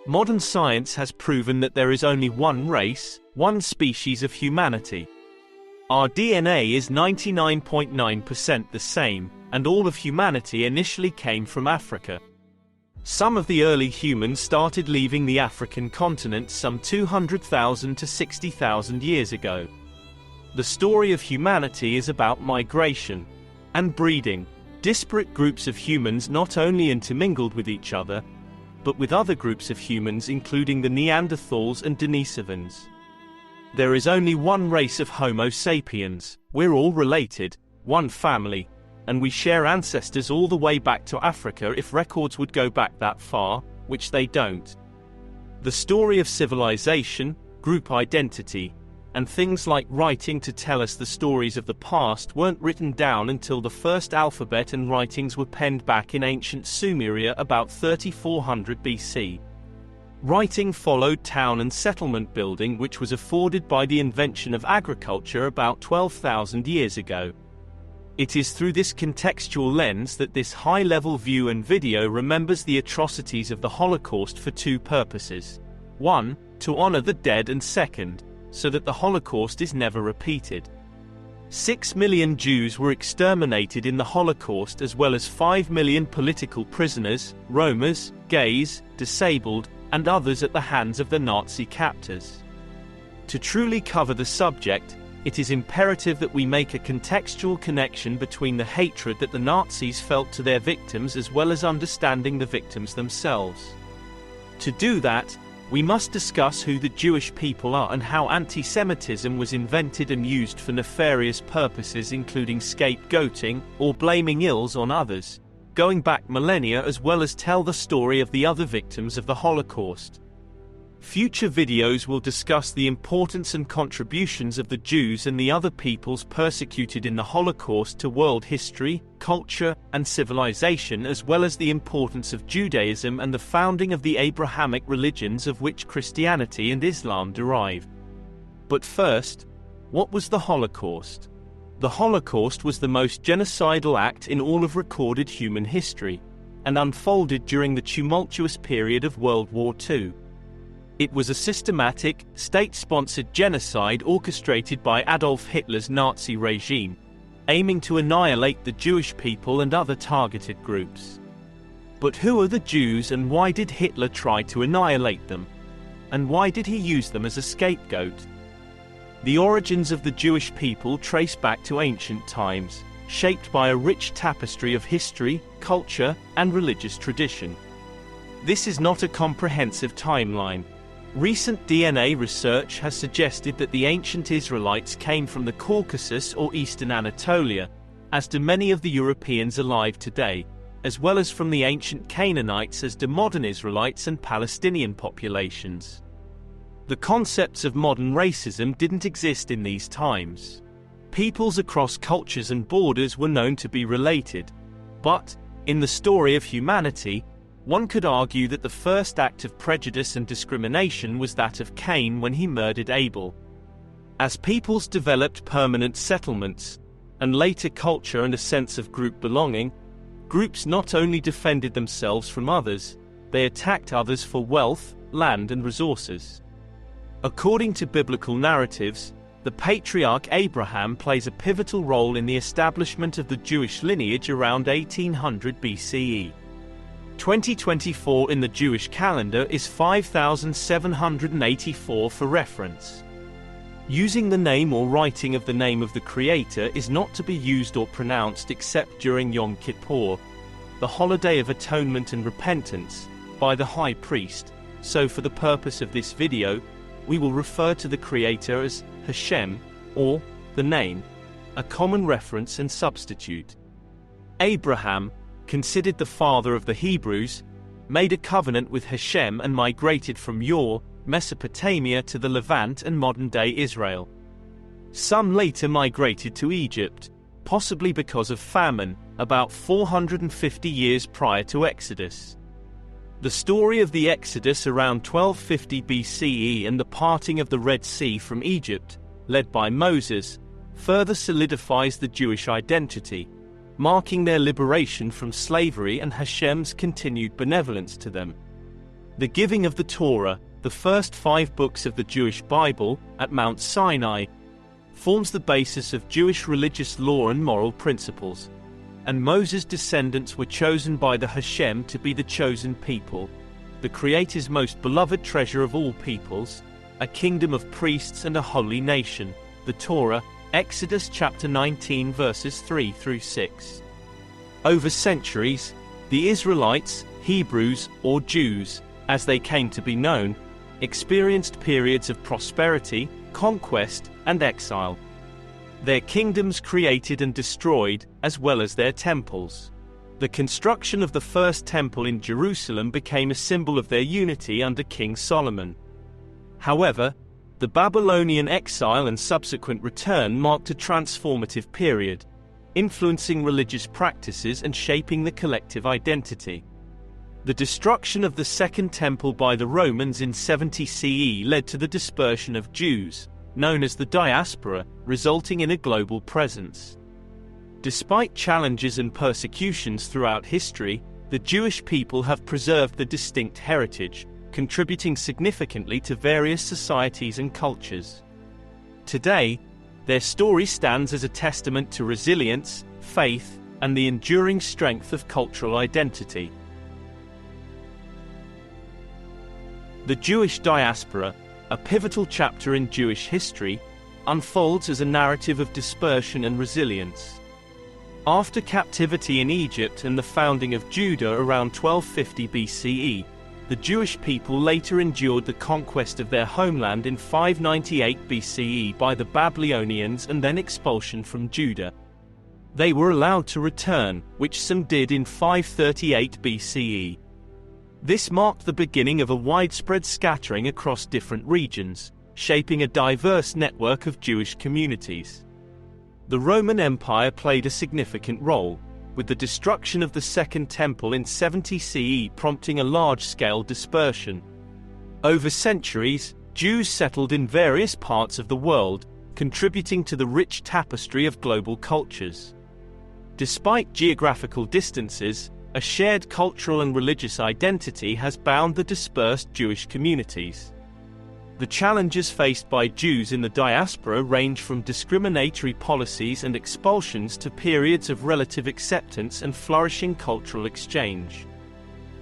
Modern science has proven that there is only one race, one species of humanity. Our DNA is 99.9% the same, and all of humanity initially came from Africa. Some of the early humans started leaving the African continent some 200,000 to 60,000 years ago. The story of humanity is about migration and breeding. Disparate groups of humans not only intermingled with each other, but with other groups of humans including the Neanderthals and Denisovans. There is only one race of Homo sapiens, we're all related, one family, and we share ancestors all the way back to Africa if records would go back that far, which they don't. The story of civilization, group identity, and things like writing to tell us the stories of the past weren't written down until the first alphabet and writings were penned back in ancient Sumeria about 3400 BC. Writing followed town and settlement building, which was afforded by the invention of agriculture about 12,000 years ago. It is through this contextual lens that this high-level view and video remembers the atrocities of the Holocaust for two purposes. One, to honor the dead, and second, so that the Holocaust is never repeated. 6 million Jews were exterminated in the Holocaust, as well as 5 million political prisoners, Romas, gays, disabled, and others at the hands of the Nazi captors. To truly cover the subject, it is imperative that we make a contextual connection between the hatred that the Nazis felt to their victims as well as understanding the victims themselves. To do that, we must discuss who the Jewish people are and how anti-Semitism was invented and used for nefarious purposes, including scapegoating or blaming ills on others, going back millennia, as well as tell the story of the other victims of the Holocaust. Future videos will discuss the importance and contributions of the Jews and the other peoples persecuted in the Holocaust to world history, culture, and civilization, as well as the importance of Judaism and the founding of the Abrahamic religions of which Christianity and Islam derive. But first, what was the Holocaust? The Holocaust was the most genocidal act in all of recorded human history, and unfolded during the tumultuous period of World War II. It was a systematic, state-sponsored genocide orchestrated by Adolf Hitler's Nazi regime, aiming to annihilate the Jewish people and other targeted groups. But who are the Jews, and why did Hitler try to annihilate them? And why did he use them as a scapegoat? The origins of the Jewish people trace back to ancient times, shaped by a rich tapestry of history, culture, and religious tradition. This is not a comprehensive timeline. Recent DNA research has suggested that the ancient Israelites came from the Caucasus or eastern Anatolia, as do many of the Europeans alive today, as well as from the ancient Canaanites, as do modern Israelites and Palestinian populations. The concepts of modern racism didn't exist in these times. Peoples across cultures and borders were known to be related, but, in the story of humanity, one could argue that the first act of prejudice and discrimination was that of Cain when he murdered Abel. As peoples developed permanent settlements, and later culture and a sense of group belonging, groups not only defended themselves from others, they attacked others for wealth, land, and resources. According to biblical narratives, the patriarch Abraham plays a pivotal role in the establishment of the Jewish lineage around 1800 BCE. 2024 in the Jewish calendar is 5784 for reference. Using the name or writing of the name of the Creator is not to be used or pronounced except during Yom Kippur, the holiday of atonement and repentance, by the high priest, so for the purpose of this video, we will refer to the Creator as Hashem, or the name, a common reference and substitute. Abraham, considered the father of the Hebrews, made a covenant with Hashem and migrated from Ur, Mesopotamia to the Levant and modern-day Israel. Some later migrated to Egypt, possibly because of famine, about 450 years prior to Exodus. The story of the Exodus around 1250 BCE and the parting of the Red Sea from Egypt, led by Moses, further solidifies the Jewish identity, marking their liberation from slavery and Hashem's continued benevolence to them. The giving of the Torah, the first 5 books of the Jewish Bible, at Mount Sinai, forms the basis of Jewish religious law and moral principles. And Moses' descendants were chosen by the Hashem to be the chosen people, the Creator's most beloved treasure of all peoples, a kingdom of priests and a holy nation. The Torah, Exodus chapter 19 verses 3 through 6. Over centuries, the Israelites, Hebrews, or Jews, as they came to be known, experienced periods of prosperity, conquest, and exile. Their kingdoms created and destroyed, as well as their temples. The construction of the first temple in Jerusalem became a symbol of their unity under King Solomon. However, the Babylonian exile and subsequent return marked a transformative period, influencing religious practices and shaping the collective identity. The destruction of the Second Temple by the Romans in 70 CE led to the dispersion of Jews, known as the diaspora, resulting in a global presence. Despite challenges and persecutions throughout history, the Jewish people have preserved the distinct heritage, contributing significantly to various societies and cultures. Today, their story stands as a testament to resilience, faith, and the enduring strength of cultural identity. The Jewish diaspora, a pivotal chapter in Jewish history, unfolds as a narrative of dispersion and resilience. After captivity in Egypt and the founding of Judah around 1250 BCE, the Jewish people later endured the conquest of their homeland in 598 BCE by the Babylonians and then expulsion from Judah. They were allowed to return, which some did in 538 BCE. This marked the beginning of a widespread scattering across different regions, shaping a diverse network of Jewish communities. The Roman Empire played a significant role, with the destruction of the Second Temple in 70 CE prompting a large-scale dispersion. Over centuries, Jews settled in various parts of the world, contributing to the rich tapestry of global cultures. Despite geographical distances, a shared cultural and religious identity has bound the dispersed Jewish communities. The challenges faced by Jews in the diaspora range from discriminatory policies and expulsions to periods of relative acceptance and flourishing cultural exchange.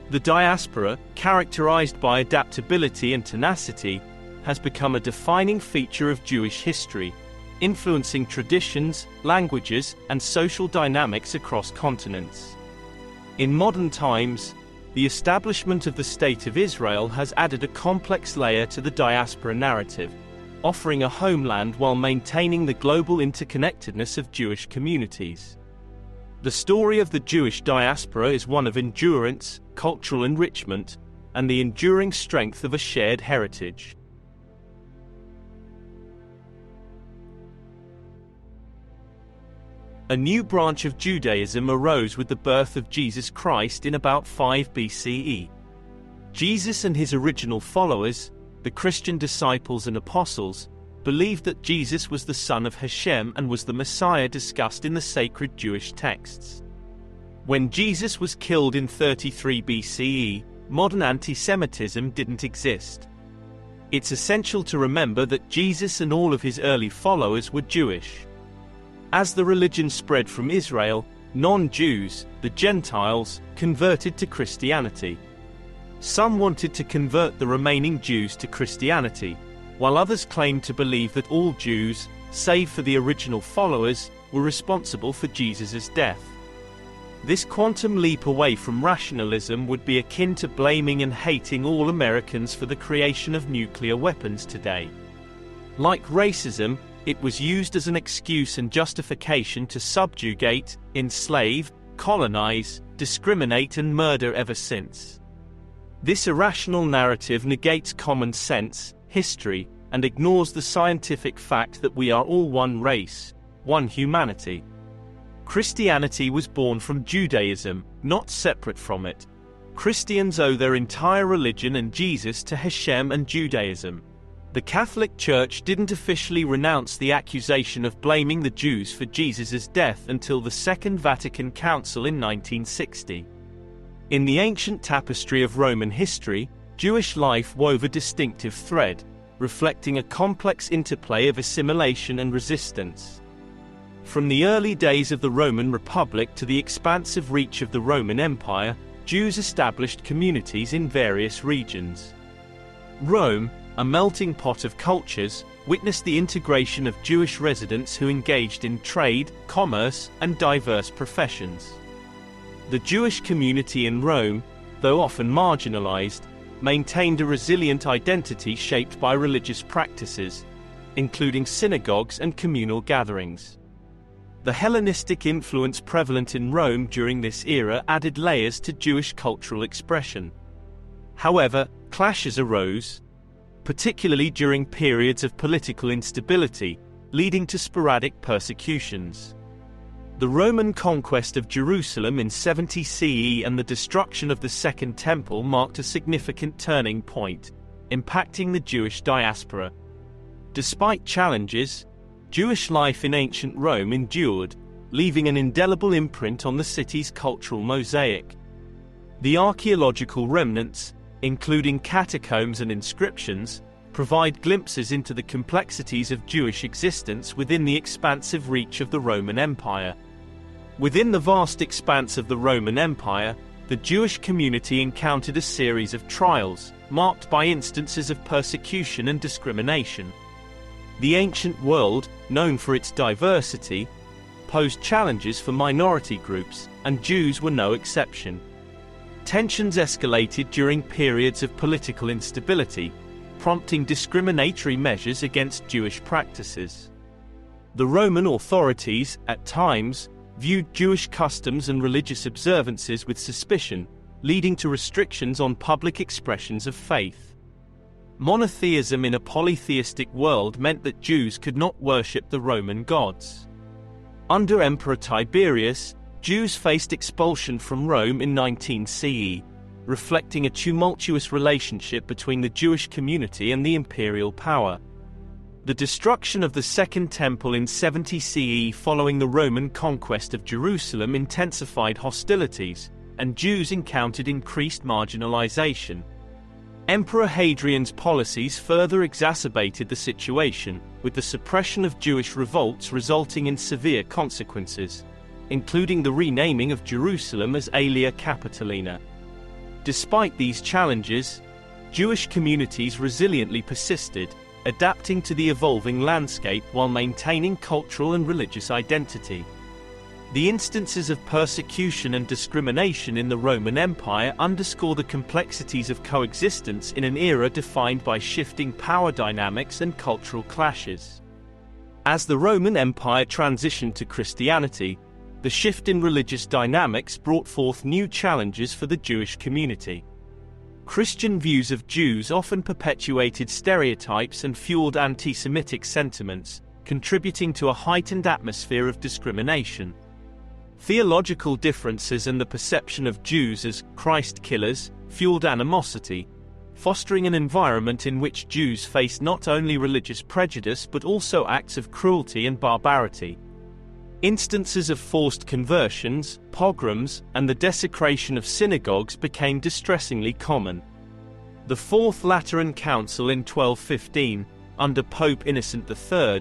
The diaspora, characterized by adaptability and tenacity, has become a defining feature of Jewish history, influencing traditions, languages, and social dynamics across continents. In modern times, the establishment of the State of Israel has added a complex layer to the diaspora narrative, offering a homeland while maintaining the global interconnectedness of Jewish communities. The story of the Jewish diaspora is one of endurance, cultural enrichment, and the enduring strength of a shared heritage. A new branch of Judaism arose with the birth of Jesus Christ in about 5 BCE. Jesus and his original followers, the Christian disciples and apostles, believed that Jesus was the Son of Hashem and was the Messiah discussed in the sacred Jewish texts. When Jesus was killed in 33 BCE, modern anti-Semitism didn't exist. It's essential to remember that Jesus and all of his early followers were Jewish. As the religion spread from Israel, non-Jews, the Gentiles, converted to Christianity. Some wanted to convert the remaining Jews to Christianity, while others claimed to believe that all Jews, save for the original followers, were responsible for Jesus' death. This quantum leap away from rationalism would be akin to blaming and hating all Americans for the creation of nuclear weapons today. Like racism, it was used as an excuse and justification to subjugate, enslave, colonize, discriminate and murder ever since. This irrational narrative negates common sense, history, and ignores the scientific fact that we are all one race, one humanity. Christianity was born from Judaism, not separate from it. Christians owe their entire religion and Jesus to Hashem and Judaism. The Catholic Church didn't officially renounce the accusation of blaming the Jews for Jesus' death until the Second Vatican Council in 1960. In the ancient tapestry of Roman history, Jewish life wove a distinctive thread, reflecting a complex interplay of assimilation and resistance. From the early days of the Roman Republic to the expansive reach of the Roman Empire, Jews established communities in various regions. Rome, a melting pot of cultures, witnessed the integration of Jewish residents who engaged in trade, commerce, and diverse professions. The Jewish community in Rome, though often marginalized, maintained a resilient identity shaped by religious practices, including synagogues and communal gatherings. The Hellenistic influence prevalent in Rome during this era added layers to Jewish cultural expression. However, clashes arose, particularly during periods of political instability, leading to sporadic persecutions. The Roman conquest of Jerusalem in 70 CE and the destruction of the Second Temple marked a significant turning point, impacting the Jewish diaspora. Despite challenges, Jewish life in ancient Rome endured, leaving an indelible imprint on the city's cultural mosaic. The archaeological remnants, including catacombs and inscriptions, provide glimpses into the complexities of Jewish existence within the expansive reach of the Roman Empire. Within the vast expanse of the Roman Empire, the Jewish community encountered a series of trials, marked by instances of persecution and discrimination. The ancient world, known for its diversity, posed challenges for minority groups, and Jews were no exception. Tensions escalated during periods of political instability, prompting discriminatory measures against Jewish practices. The Roman authorities, at times, viewed Jewish customs and religious observances with suspicion, leading to restrictions on public expressions of faith. Monotheism in a polytheistic world meant that Jews could not worship the Roman gods. Under Emperor Tiberius, Jews faced expulsion from Rome in 19 CE, reflecting a tumultuous relationship between the Jewish community and the imperial power. The destruction of the Second Temple in 70 CE following the Roman conquest of Jerusalem intensified hostilities, and Jews encountered increased marginalization. Emperor Hadrian's policies further exacerbated the situation, with the suppression of Jewish revolts resulting in severe consequences, including the renaming of Jerusalem as Aelia Capitolina. Despite these challenges, Jewish communities resiliently persisted, adapting to the evolving landscape while maintaining cultural and religious identity. The instances of persecution and discrimination in the Roman Empire underscore the complexities of coexistence in an era defined by shifting power dynamics and cultural clashes. As the Roman Empire transitioned to Christianity, the shift in religious dynamics brought forth new challenges for the Jewish community. Christian views of Jews often perpetuated stereotypes and fueled anti-Semitic sentiments, contributing to a heightened atmosphere of discrimination. Theological differences and the perception of Jews as Christ killers fueled animosity, fostering an environment in which Jews faced not only religious prejudice but also acts of cruelty and barbarity. Instances of forced conversions, pogroms, and the desecration of synagogues became distressingly common. The Fourth Lateran Council in 1215, under Pope Innocent III,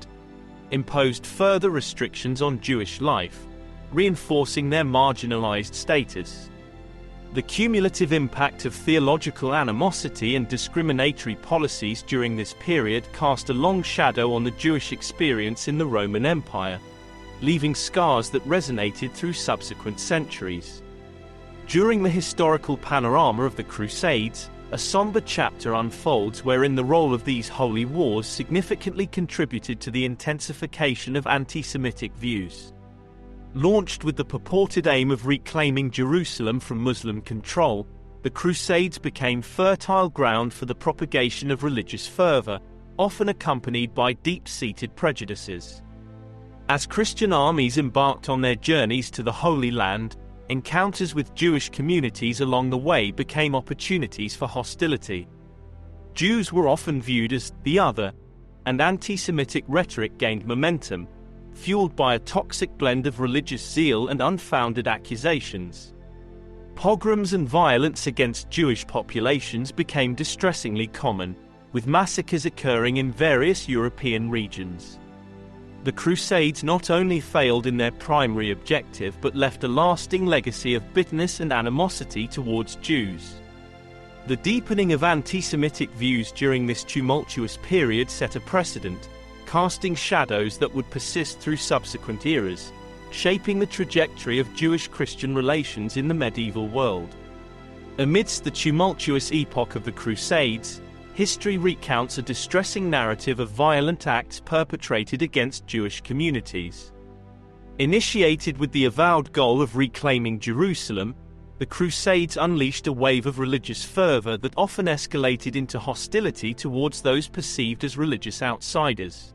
imposed further restrictions on Jewish life, reinforcing their marginalized status. The cumulative impact of theological animosity and discriminatory policies during this period cast a long shadow on the Jewish experience in the Roman Empire, leaving scars that resonated through subsequent centuries. During the historical panorama of the Crusades, a somber chapter unfolds wherein the role of these holy wars significantly contributed to the intensification of anti-Semitic views. Launched with the purported aim of reclaiming Jerusalem from Muslim control, the Crusades became fertile ground for the propagation of religious fervor, often accompanied by deep-seated prejudices. As Christian armies embarked on their journeys to the Holy Land, encounters with Jewish communities along the way became opportunities for hostility. Jews were often viewed as the other, and anti-Semitic rhetoric gained momentum, fueled by a toxic blend of religious zeal and unfounded accusations. Pogroms and violence against Jewish populations became distressingly common, with massacres occurring in various European regions. The Crusades not only failed in their primary objective but left a lasting legacy of bitterness and animosity towards Jews. The deepening of anti-Semitic views during this tumultuous period set a precedent, casting shadows that would persist through subsequent eras, shaping the trajectory of Jewish-Christian relations in the medieval world. Amidst the tumultuous epoch of the Crusades, history recounts a distressing narrative of violent acts perpetrated against Jewish communities. Initiated with the avowed goal of reclaiming Jerusalem, the Crusades unleashed a wave of religious fervor that often escalated into hostility towards those perceived as religious outsiders.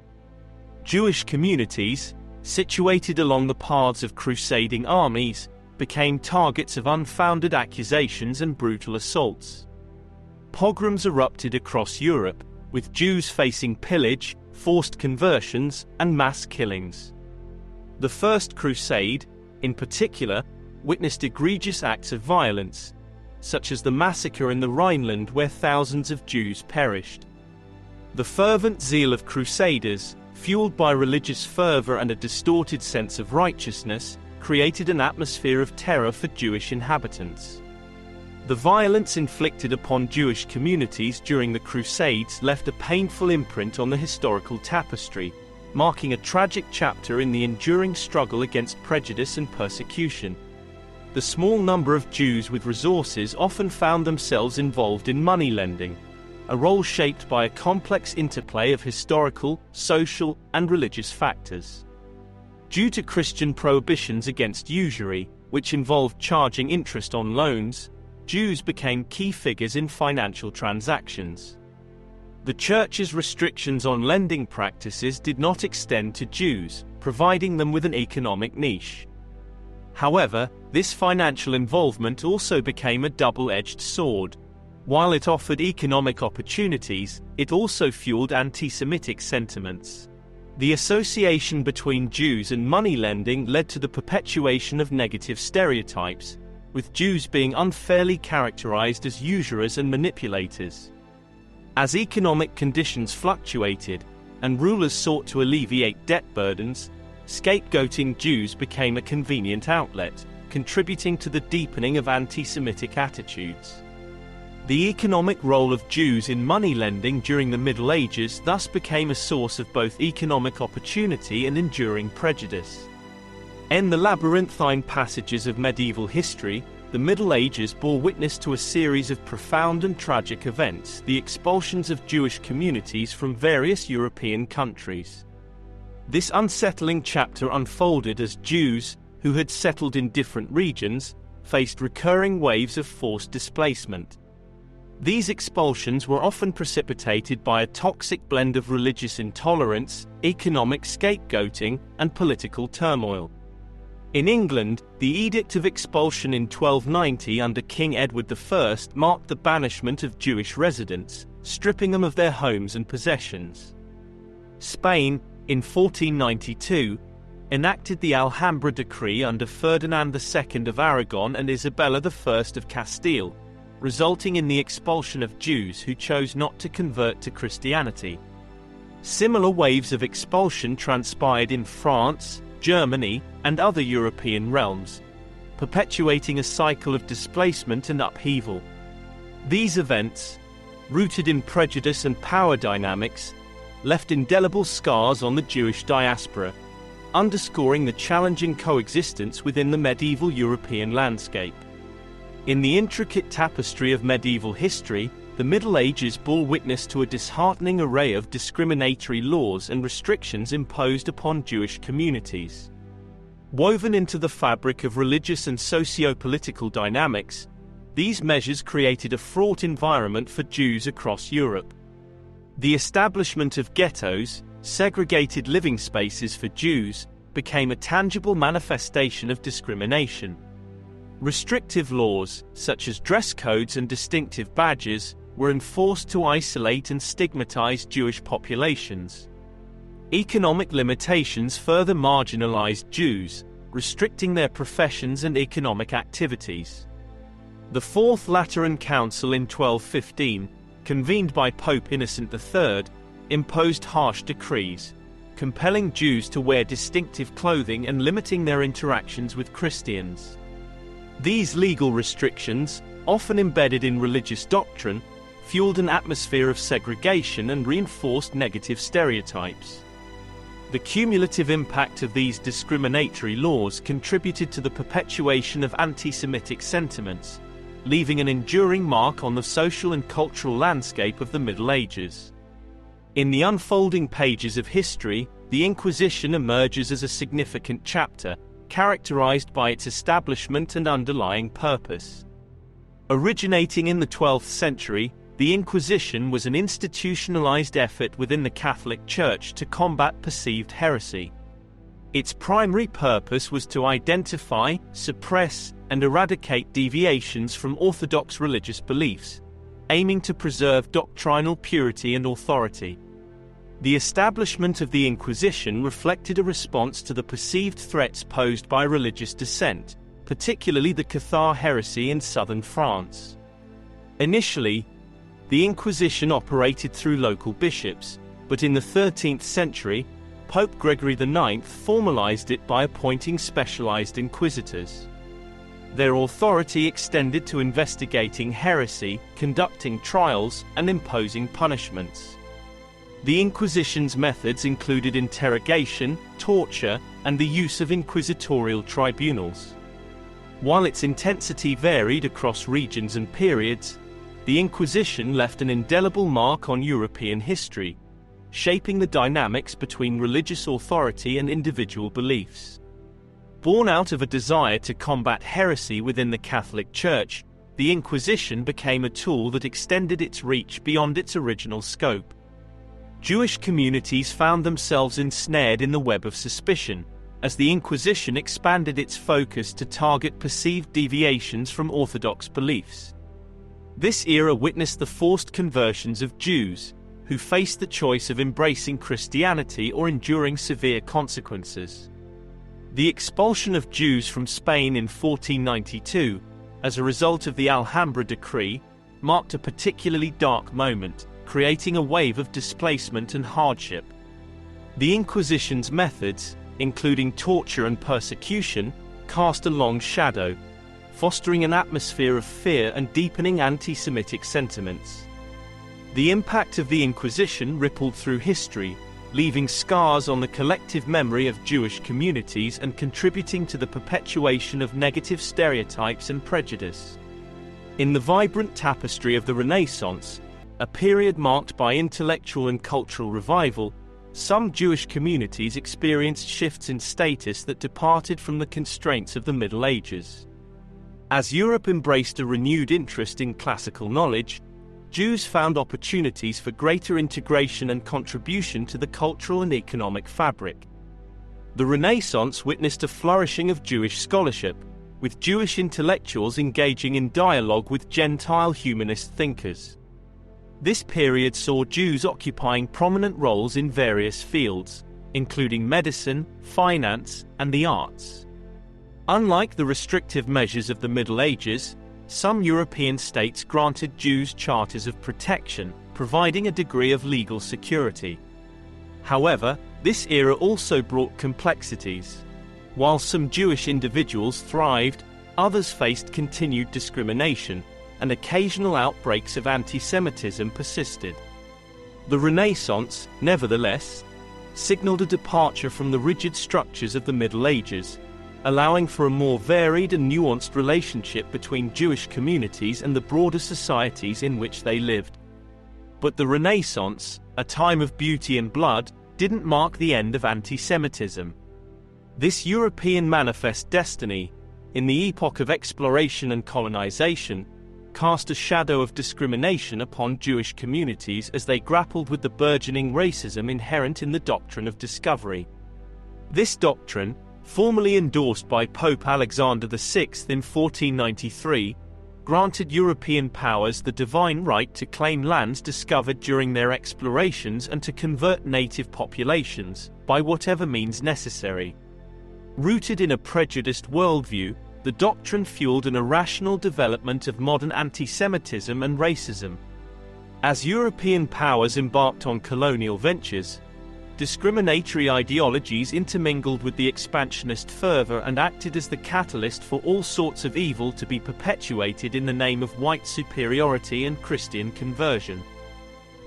Jewish communities, situated along the paths of crusading armies, became targets of unfounded accusations and brutal assaults. Pogroms erupted across Europe, with Jews facing pillage, forced conversions, and mass killings. The First Crusade, in particular, witnessed egregious acts of violence, such as the massacre in the Rhineland where thousands of Jews perished. The fervent zeal of crusaders, fueled by religious fervor and a distorted sense of righteousness, created an atmosphere of terror for Jewish inhabitants. The violence inflicted upon Jewish communities during the Crusades left a painful imprint on the historical tapestry, marking a tragic chapter in the enduring struggle against prejudice and persecution. The small number of Jews with resources often found themselves involved in money lending, a role shaped by a complex interplay of historical, social, and religious factors. Due to Christian prohibitions against usury, which involved charging interest on loans, Jews became key figures in financial transactions. The Church's restrictions on lending practices did not extend to Jews, providing them with an economic niche. However, this financial involvement also became a double-edged sword. While it offered economic opportunities, it also fueled anti-Semitic sentiments. The association between Jews and money lending led to the perpetuation of negative stereotypes, with Jews being unfairly characterized as usurers and manipulators. As economic conditions fluctuated, and rulers sought to alleviate debt burdens, scapegoating Jews became a convenient outlet, contributing to the deepening of anti-Semitic attitudes. The economic role of Jews in money lending during the Middle Ages thus became a source of both economic opportunity and enduring prejudice. In the labyrinthine passages of medieval history, the Middle Ages bore witness to a series of profound and tragic events, the expulsions of Jewish communities from various European countries. This unsettling chapter unfolded as Jews, who had settled in different regions, faced recurring waves of forced displacement. These expulsions were often precipitated by a toxic blend of religious intolerance, economic scapegoating, and political turmoil. In England, the Edict of Expulsion in 1290 under King Edward I marked the banishment of Jewish residents, stripping them of their homes and possessions. Spain, in 1492, enacted the Alhambra Decree under Ferdinand II of Aragon and Isabella I of Castile, resulting in the expulsion of Jews who chose not to convert to Christianity. Similar waves of expulsion transpired in France, Germany, and other European realms, perpetuating a cycle of displacement and upheaval. These events, rooted in prejudice and power dynamics, left indelible scars on the Jewish diaspora, underscoring the challenging coexistence within the medieval European landscape. In the intricate tapestry of medieval history, the Middle Ages bore witness to a disheartening array of discriminatory laws and restrictions imposed upon Jewish communities. Woven into the fabric of religious and socio-political dynamics, these measures created a fraught environment for Jews across Europe. The establishment of ghettos, segregated living spaces for Jews, became a tangible manifestation of discrimination. Restrictive laws, such as dress codes and distinctive badges, were enforced to isolate and stigmatize Jewish populations. Economic limitations further marginalized Jews, restricting their professions and economic activities. The Fourth Lateran Council in 1215, convened by Pope Innocent III, imposed harsh decrees, compelling Jews to wear distinctive clothing and limiting their interactions with Christians. These legal restrictions, often embedded in religious doctrine, fueled an atmosphere of segregation and reinforced negative stereotypes. The cumulative impact of these discriminatory laws contributed to the perpetuation of anti-Semitic sentiments, leaving an enduring mark on the social and cultural landscape of the Middle Ages. In the unfolding pages of history, the Inquisition emerges as a significant chapter, characterized by its establishment and underlying purpose. Originating in the 12th century, the Inquisition was an institutionalized effort within the Catholic Church to combat perceived heresy. Its primary purpose was to identify, suppress, and eradicate deviations from orthodox religious beliefs, aiming to preserve doctrinal purity and authority. The establishment of the Inquisition reflected a response to the perceived threats posed by religious dissent, particularly the Cathar heresy in southern France. Initially, the Inquisition operated through local bishops, but in the 13th century, Pope Gregory IX formalized it by appointing specialized inquisitors. Their authority extended to investigating heresy, conducting trials, and imposing punishments. The Inquisition's methods included interrogation, torture, and the use of inquisitorial tribunals. While its intensity varied across regions and periods, the Inquisition left an indelible mark on European history, shaping the dynamics between religious authority and individual beliefs. Born out of a desire to combat heresy within the Catholic Church, the Inquisition became a tool that extended its reach beyond its original scope. Jewish communities found themselves ensnared in the web of suspicion, as the Inquisition expanded its focus to target perceived deviations from orthodox beliefs. This era witnessed the forced conversions of Jews, who faced the choice of embracing Christianity or enduring severe consequences. The expulsion of Jews from Spain in 1492, as a result of the Alhambra decree, marked a particularly dark moment, creating a wave of displacement and hardship. The Inquisition's methods, including torture and persecution, cast a long shadow, fostering an atmosphere of fear and deepening anti-Semitic sentiments. The impact of the Inquisition rippled through history, leaving scars on the collective memory of Jewish communities and contributing to the perpetuation of negative stereotypes and prejudice. In the vibrant tapestry of the Renaissance, a period marked by intellectual and cultural revival, some Jewish communities experienced shifts in status that departed from the constraints of the Middle Ages. As Europe embraced a renewed interest in classical knowledge, Jews found opportunities for greater integration and contribution to the cultural and economic fabric. The Renaissance witnessed a flourishing of Jewish scholarship, with Jewish intellectuals engaging in dialogue with Gentile humanist thinkers. This period saw Jews occupying prominent roles in various fields, including medicine, finance, and the arts. Unlike the restrictive measures of the Middle Ages, some European states granted Jews charters of protection, providing a degree of legal security. However, this era also brought complexities. While some Jewish individuals thrived, others faced continued discrimination, and occasional outbreaks of anti-Semitism persisted. The Renaissance, nevertheless, signaled a departure from the rigid structures of the Middle Ages, allowing for a more varied and nuanced relationship between Jewish communities and the broader societies in which they lived. But the Renaissance, a time of beauty and blood, didn't mark the end of anti-Semitism. This European manifest destiny, in the epoch of exploration and colonization, cast a shadow of discrimination upon Jewish communities as they grappled with the burgeoning racism inherent in the doctrine of discovery. This doctrine, formally endorsed by Pope Alexander VI in 1493, granted European powers the divine right to claim lands discovered during their explorations and to convert native populations, by whatever means necessary. Rooted in a prejudiced worldview, the doctrine fueled an irrational development of modern anti-Semitism and racism. As European powers embarked on colonial ventures, discriminatory ideologies intermingled with the expansionist fervor and acted as the catalyst for all sorts of evil to be perpetuated in the name of white superiority and Christian conversion.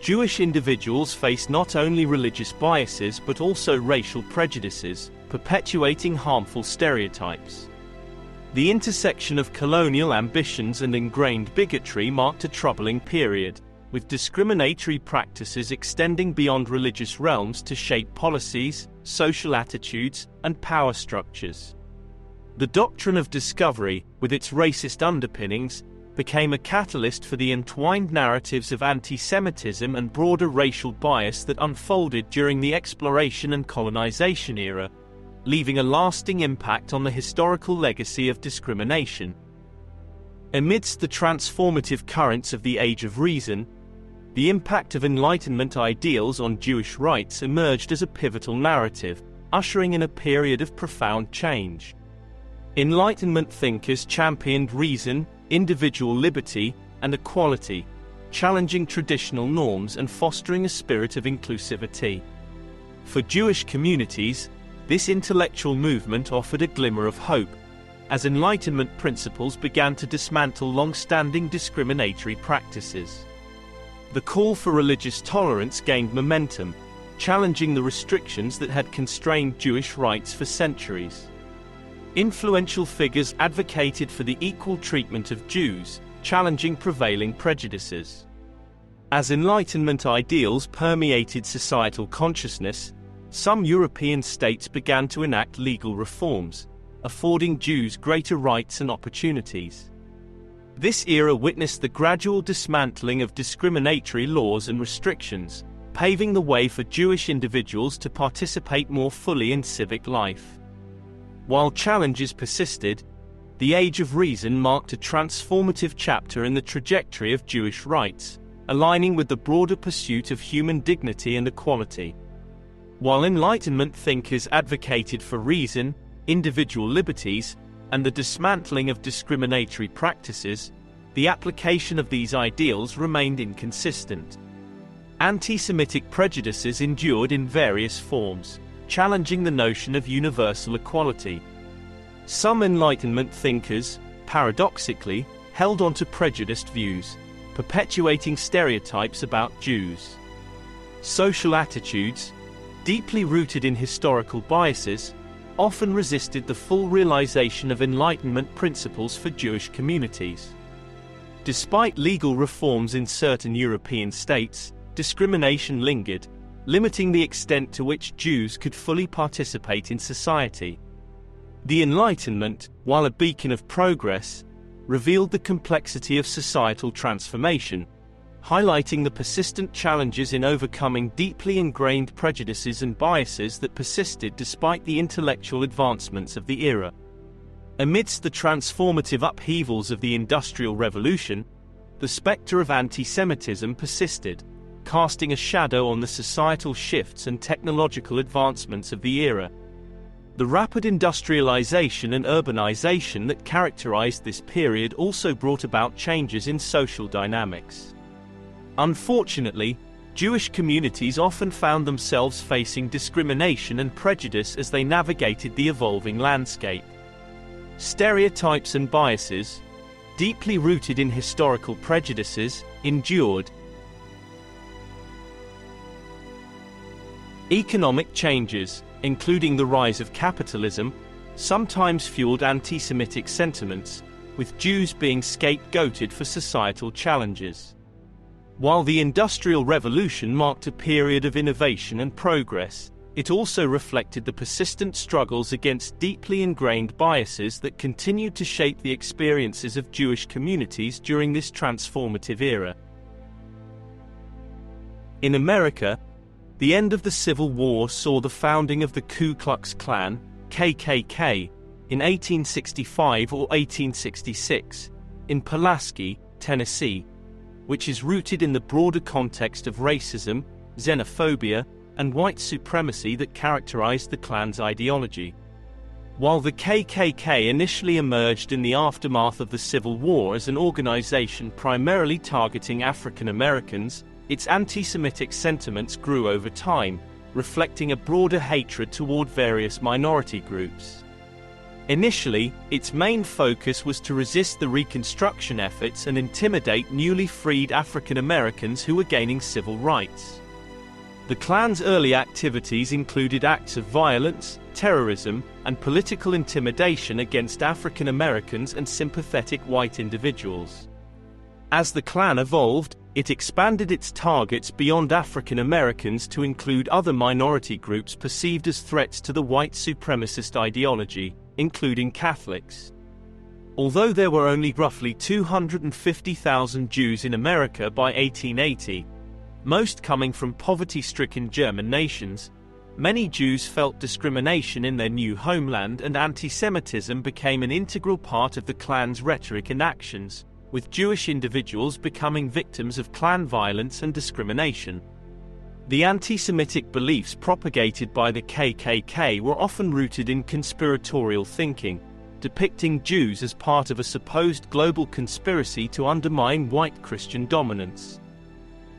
Jewish individuals face not only religious biases but also racial prejudices, perpetuating harmful stereotypes. The intersection of colonial ambitions and ingrained bigotry marked a troubling period, with discriminatory practices extending beyond religious realms to shape policies, social attitudes, and power structures. The doctrine of discovery, with its racist underpinnings, became a catalyst for the entwined narratives of anti-Semitism and broader racial bias that unfolded during the exploration and colonization era, leaving a lasting impact on the historical legacy of discrimination. Amidst the transformative currents of the Age of Reason, the impact of Enlightenment ideals on Jewish rights emerged as a pivotal narrative, ushering in a period of profound change. Enlightenment thinkers championed reason, individual liberty, and equality, challenging traditional norms and fostering a spirit of inclusivity. For Jewish communities, this intellectual movement offered a glimmer of hope, as Enlightenment principles began to dismantle long-standing discriminatory practices. The call for religious tolerance gained momentum, challenging the restrictions that had constrained Jewish rights for centuries. Influential figures advocated for the equal treatment of Jews, challenging prevailing prejudices. As Enlightenment ideals permeated societal consciousness, some European states began to enact legal reforms, affording Jews greater rights and opportunities. This era witnessed the gradual dismantling of discriminatory laws and restrictions, paving the way for Jewish individuals to participate more fully in civic life. While challenges persisted, the Age of Reason marked a transformative chapter in the trajectory of Jewish rights, aligning with the broader pursuit of human dignity and equality. While Enlightenment thinkers advocated for reason, individual liberties, and the dismantling of discriminatory practices, the application of these ideals remained inconsistent. Anti-Semitic prejudices endured in various forms, challenging the notion of universal equality. Some Enlightenment thinkers, paradoxically, held on to prejudiced views, perpetuating stereotypes about Jews. Social attitudes, deeply rooted in historical biases, often resisted the full realization of Enlightenment principles for Jewish communities. Despite legal reforms in certain European states, discrimination lingered, limiting the extent to which Jews could fully participate in society. The Enlightenment, while a beacon of progress, revealed the complexity of societal transformation, highlighting the persistent challenges in overcoming deeply ingrained prejudices and biases that persisted despite the intellectual advancements of the era. Amidst the transformative upheavals of the Industrial Revolution, the specter of anti-Semitism persisted, casting a shadow on the societal shifts and technological advancements of the era. The rapid industrialization and urbanization that characterized this period also brought about changes in social dynamics. Unfortunately, Jewish communities often found themselves facing discrimination and prejudice as they navigated the evolving landscape. Stereotypes and biases, deeply rooted in historical prejudices, endured. Economic changes, including the rise of capitalism, sometimes fueled anti-Semitic sentiments, with Jews being scapegoated for societal challenges. While the Industrial Revolution marked a period of innovation and progress, it also reflected the persistent struggles against deeply ingrained biases that continued to shape the experiences of Jewish communities during this transformative era. In America, the end of the Civil War saw the founding of the Ku Klux Klan, KKK, in 1865 or 1866, in Pulaski, Tennessee, which is rooted in the broader context of racism, xenophobia, and white supremacy that characterized the Klan's ideology. While the KKK initially emerged in the aftermath of the Civil War as an organization primarily targeting African Americans, its anti-Semitic sentiments grew over time, reflecting a broader hatred toward various minority groups. Initially, its main focus was to resist the Reconstruction efforts and intimidate newly freed African Americans who were gaining civil rights. The Klan's early activities included acts of violence, terrorism, and political intimidation against African Americans and sympathetic white individuals. As the Klan evolved, it expanded its targets beyond African Americans to include other minority groups perceived as threats to the white supremacist ideology, including Catholics. Although there were only roughly 250,000 Jews in America by 1880, most coming from poverty-stricken German nations, many Jews felt discrimination in their new homeland, and anti-Semitism became an integral part of the Klan's rhetoric and actions, with Jewish individuals becoming victims of Klan violence and discrimination. The anti-Semitic beliefs propagated by the KKK were often rooted in conspiratorial thinking, depicting Jews as part of a supposed global conspiracy to undermine white Christian dominance.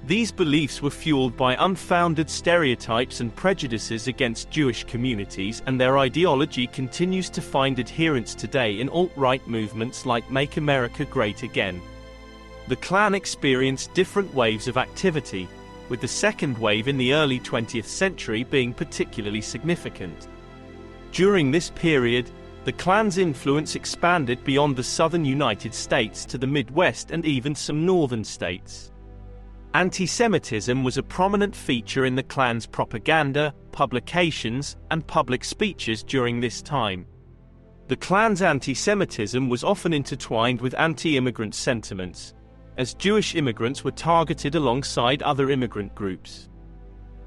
These beliefs were fueled by unfounded stereotypes and prejudices against Jewish communities, and their ideology continues to find adherents today in alt-right movements like Make America Great Again. The Klan experienced different waves of activity, with the second wave in the early 20th century being particularly significant. During this period, the Klan's influence expanded beyond the southern United States to the Midwest and even some northern states. Anti-Semitism was a prominent feature in the Klan's propaganda, publications, and public speeches during this time. The Klan's anti-Semitism was often intertwined with anti-immigrant sentiments, as Jewish immigrants were targeted alongside other immigrant groups.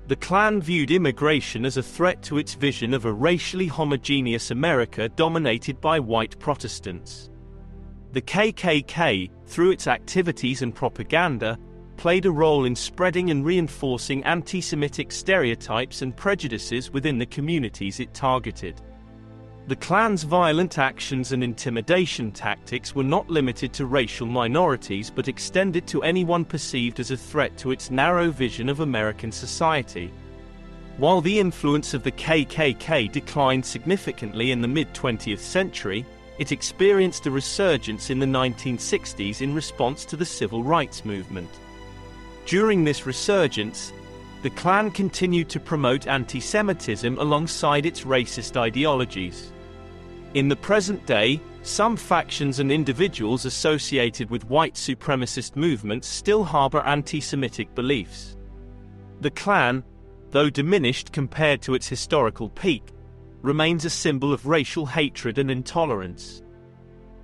The Klan viewed immigration as a threat to its vision of a racially homogeneous America dominated by white Protestants. The KKK, through its activities and propaganda, played a role in spreading and reinforcing anti-Semitic stereotypes and prejudices within the communities it targeted. The Klan's violent actions and intimidation tactics were not limited to racial minorities but extended to anyone perceived as a threat to its narrow vision of American society. While the influence of the KKK declined significantly in the mid-20th century, it experienced a resurgence in the 1960s in response to the civil rights movement. During this resurgence, the Klan continued to promote anti-Semitism alongside its racist ideologies. In the present day, some factions and individuals associated with white supremacist movements still harbor anti-Semitic beliefs. The Klan, though diminished compared to its historical peak, remains a symbol of racial hatred and intolerance.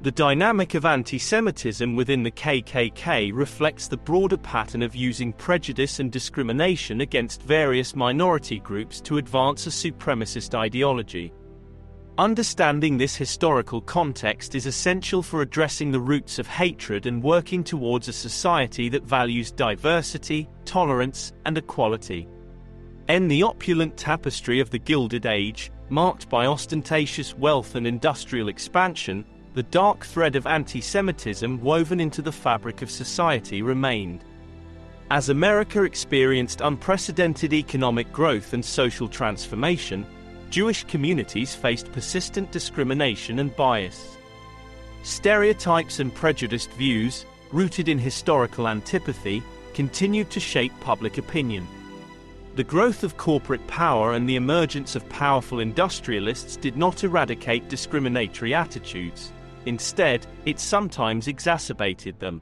The dynamic of anti-Semitism within the KKK reflects the broader pattern of using prejudice and discrimination against various minority groups to advance a supremacist ideology. Understanding this historical context is essential for addressing the roots of hatred and working towards a society that values diversity, tolerance, and equality. In the opulent tapestry of the Gilded Age, marked by ostentatious wealth and industrial expansion, the dark thread of anti-Semitism woven into the fabric of society remained. As America experienced unprecedented economic growth and social transformation, Jewish communities faced persistent discrimination and bias. Stereotypes and prejudiced views, rooted in historical antipathy, continued to shape public opinion. The growth of corporate power and the emergence of powerful industrialists did not eradicate discriminatory attitudes. Instead, it sometimes exacerbated them.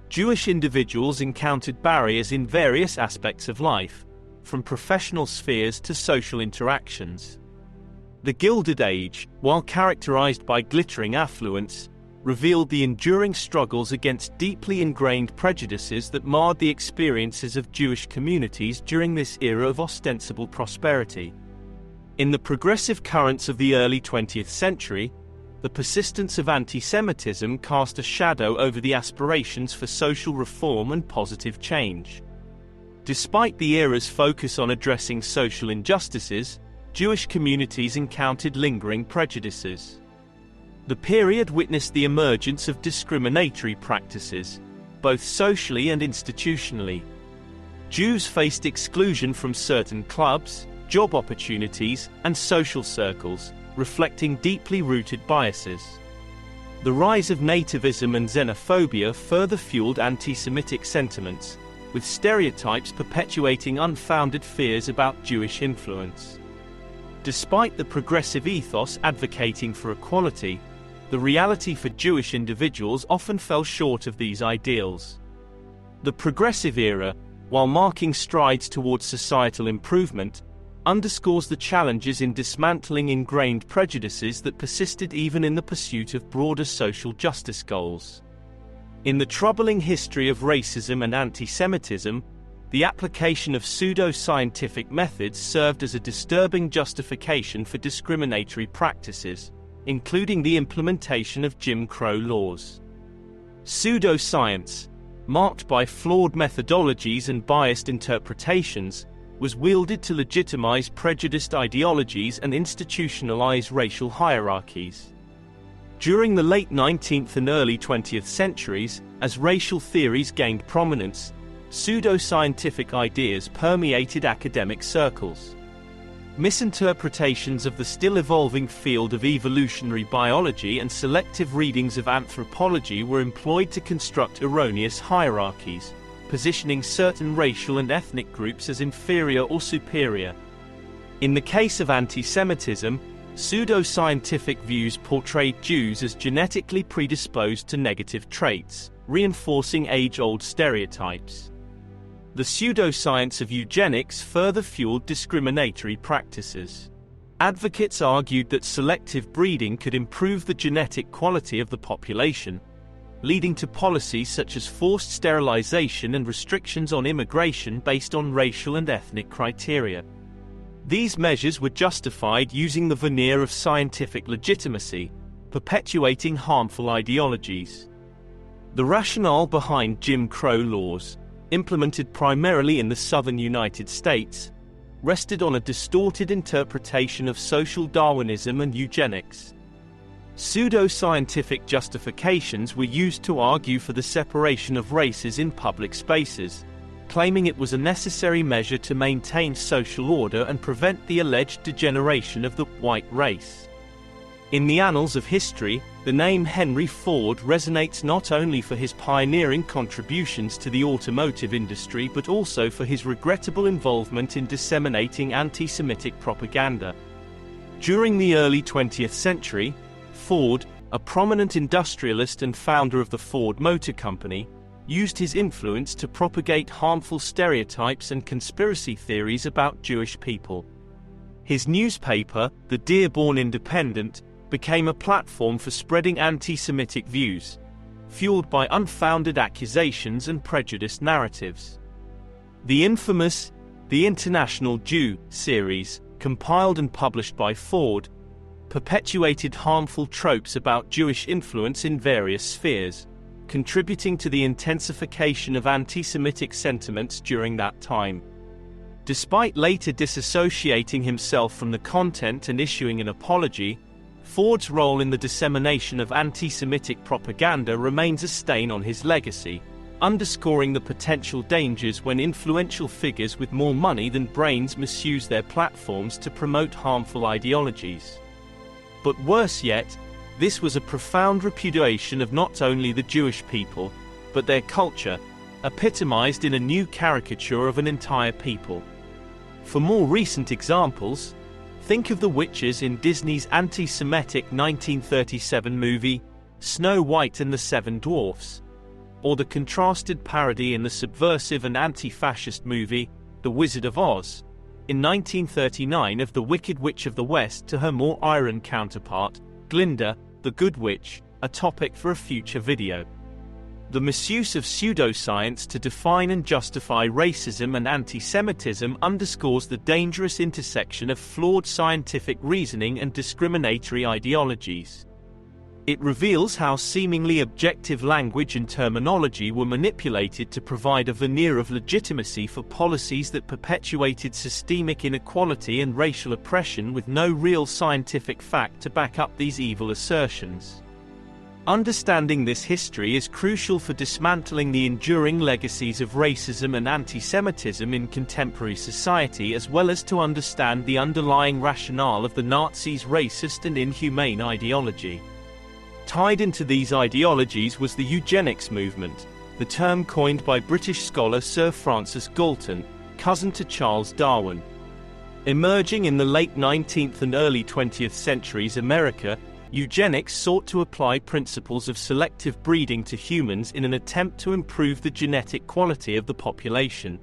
Jewish individuals encountered barriers in various aspects of life, from professional spheres to social interactions. The Gilded Age, while characterized by glittering affluence, revealed the enduring struggles against deeply ingrained prejudices that marred the experiences of Jewish communities during this era of ostensible prosperity. In the progressive currents of the early 20th century, the persistence of anti-Semitism cast a shadow over the aspirations for social reform and positive change. Despite the era's focus on addressing social injustices, Jewish communities encountered lingering prejudices. The period witnessed the emergence of discriminatory practices, both socially and institutionally. Jews faced exclusion from certain clubs, job opportunities, and social circles, reflecting deeply rooted biases. The rise of nativism and xenophobia further fueled anti-Semitic sentiments, with stereotypes perpetuating unfounded fears about Jewish influence. Despite the progressive ethos advocating for equality, the reality for Jewish individuals often fell short of these ideals. The progressive era, while marking strides towards societal improvement, underscores the challenges in dismantling ingrained prejudices that persisted even in the pursuit of broader social justice goals. In the troubling history of racism and anti-Semitism, the application of pseudo-scientific methods served as a disturbing justification for discriminatory practices, including the implementation of Jim Crow laws. Pseudoscience, marked by flawed methodologies and biased interpretations, was wielded to legitimize prejudiced ideologies and institutionalize racial hierarchies. During the late 19th and early 20th centuries, as racial theories gained prominence, pseudo-scientific ideas permeated academic circles. Misinterpretations of the still-evolving field of evolutionary biology and selective readings of anthropology were employed to construct erroneous hierarchies, positioning certain racial and ethnic groups as inferior or superior. In the case of anti-Semitism, pseudo-scientific views portrayed Jews as genetically predisposed to negative traits, reinforcing age-old stereotypes. The pseudoscience of eugenics further fueled discriminatory practices. Advocates argued that selective breeding could improve the genetic quality of the population, leading to policies such as forced sterilization and restrictions on immigration based on racial and ethnic criteria. These measures were justified using the veneer of scientific legitimacy, perpetuating harmful ideologies. The rationale behind Jim Crow laws, implemented primarily in the southern United States, rested on a distorted interpretation of social Darwinism and eugenics. Pseudo-scientific justifications were used to argue for the separation of races in public spaces, claiming it was a necessary measure to maintain social order and prevent the alleged degeneration of the white race. In the annals of history, the name Henry Ford resonates not only for his pioneering contributions to the automotive industry but also for his regrettable involvement in disseminating anti-Semitic propaganda. During the early 20th century, Ford, a prominent industrialist and founder of the Ford Motor Company, used his influence to propagate harmful stereotypes and conspiracy theories about Jewish people. His newspaper, the Dearborn Independent, became a platform for spreading anti-Semitic views, fueled by unfounded accusations and prejudiced narratives. The infamous The International Jew series, compiled and published by Ford, perpetuated harmful tropes about Jewish influence in various spheres, contributing to the intensification of anti-Semitic sentiments during that time. Despite later disassociating himself from the content and issuing an apology, Ford's role in the dissemination of anti-Semitic propaganda remains a stain on his legacy, underscoring the potential dangers when influential figures with more money than brains misuse their platforms to promote harmful ideologies. But worse yet, this was a profound repudiation of not only the Jewish people, but their culture, epitomized in a new caricature of an entire people. For more recent examples, think of the witches in Disney's anti-Semitic 1937 movie, Snow White and the Seven Dwarfs, or the contrasted parody in the subversive and anti-fascist movie, The Wizard of Oz, in 1939 of the Wicked Witch of the West to her more iron counterpart, Glinda, the Good Witch, a topic for a future video. The misuse of pseudoscience to define and justify racism and anti-Semitism underscores the dangerous intersection of flawed scientific reasoning and discriminatory ideologies. It reveals how seemingly objective language and terminology were manipulated to provide a veneer of legitimacy for policies that perpetuated systemic inequality and racial oppression with no real scientific fact to back up these evil assertions. Understanding this history is crucial for dismantling the enduring legacies of racism and anti-Semitism in contemporary society, as well as to understand the underlying rationale of the Nazis' racist and inhumane ideology. Tied into these ideologies was the eugenics movement, the term coined by British scholar Sir Francis Galton, cousin to Charles Darwin. Emerging in the late 19th and early 20th centuries America, eugenics sought to apply principles of selective breeding to humans in an attempt to improve the genetic quality of the population.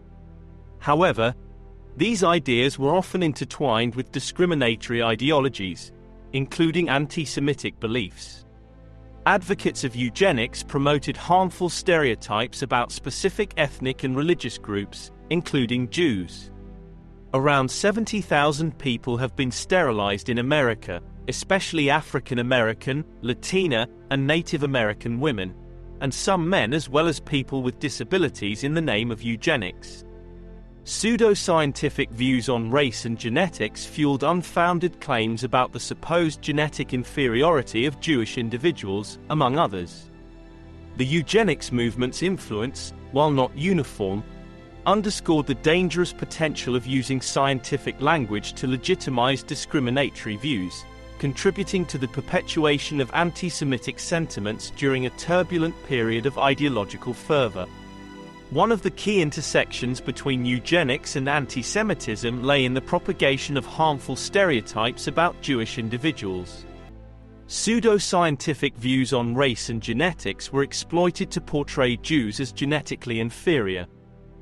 However, these ideas were often intertwined with discriminatory ideologies, including anti-Semitic beliefs. Advocates of eugenics promoted harmful stereotypes about specific ethnic and religious groups, including Jews. Around 70,000 people have been sterilized in America, especially African American, Latina, and Native American women, and some men as well as people with disabilities in the name of eugenics. Pseudo-scientific views on race and genetics fueled unfounded claims about the supposed genetic inferiority of Jewish individuals, among others. The eugenics movement's influence, while not uniform, underscored the dangerous potential of using scientific language to legitimize discriminatory views, contributing to the perpetuation of anti-Semitic sentiments during a turbulent period of ideological fervor. One of the key intersections between eugenics and anti-Semitism lay in the propagation of harmful stereotypes about Jewish individuals. Pseudo-scientific views on race and genetics were exploited to portray Jews as genetically inferior,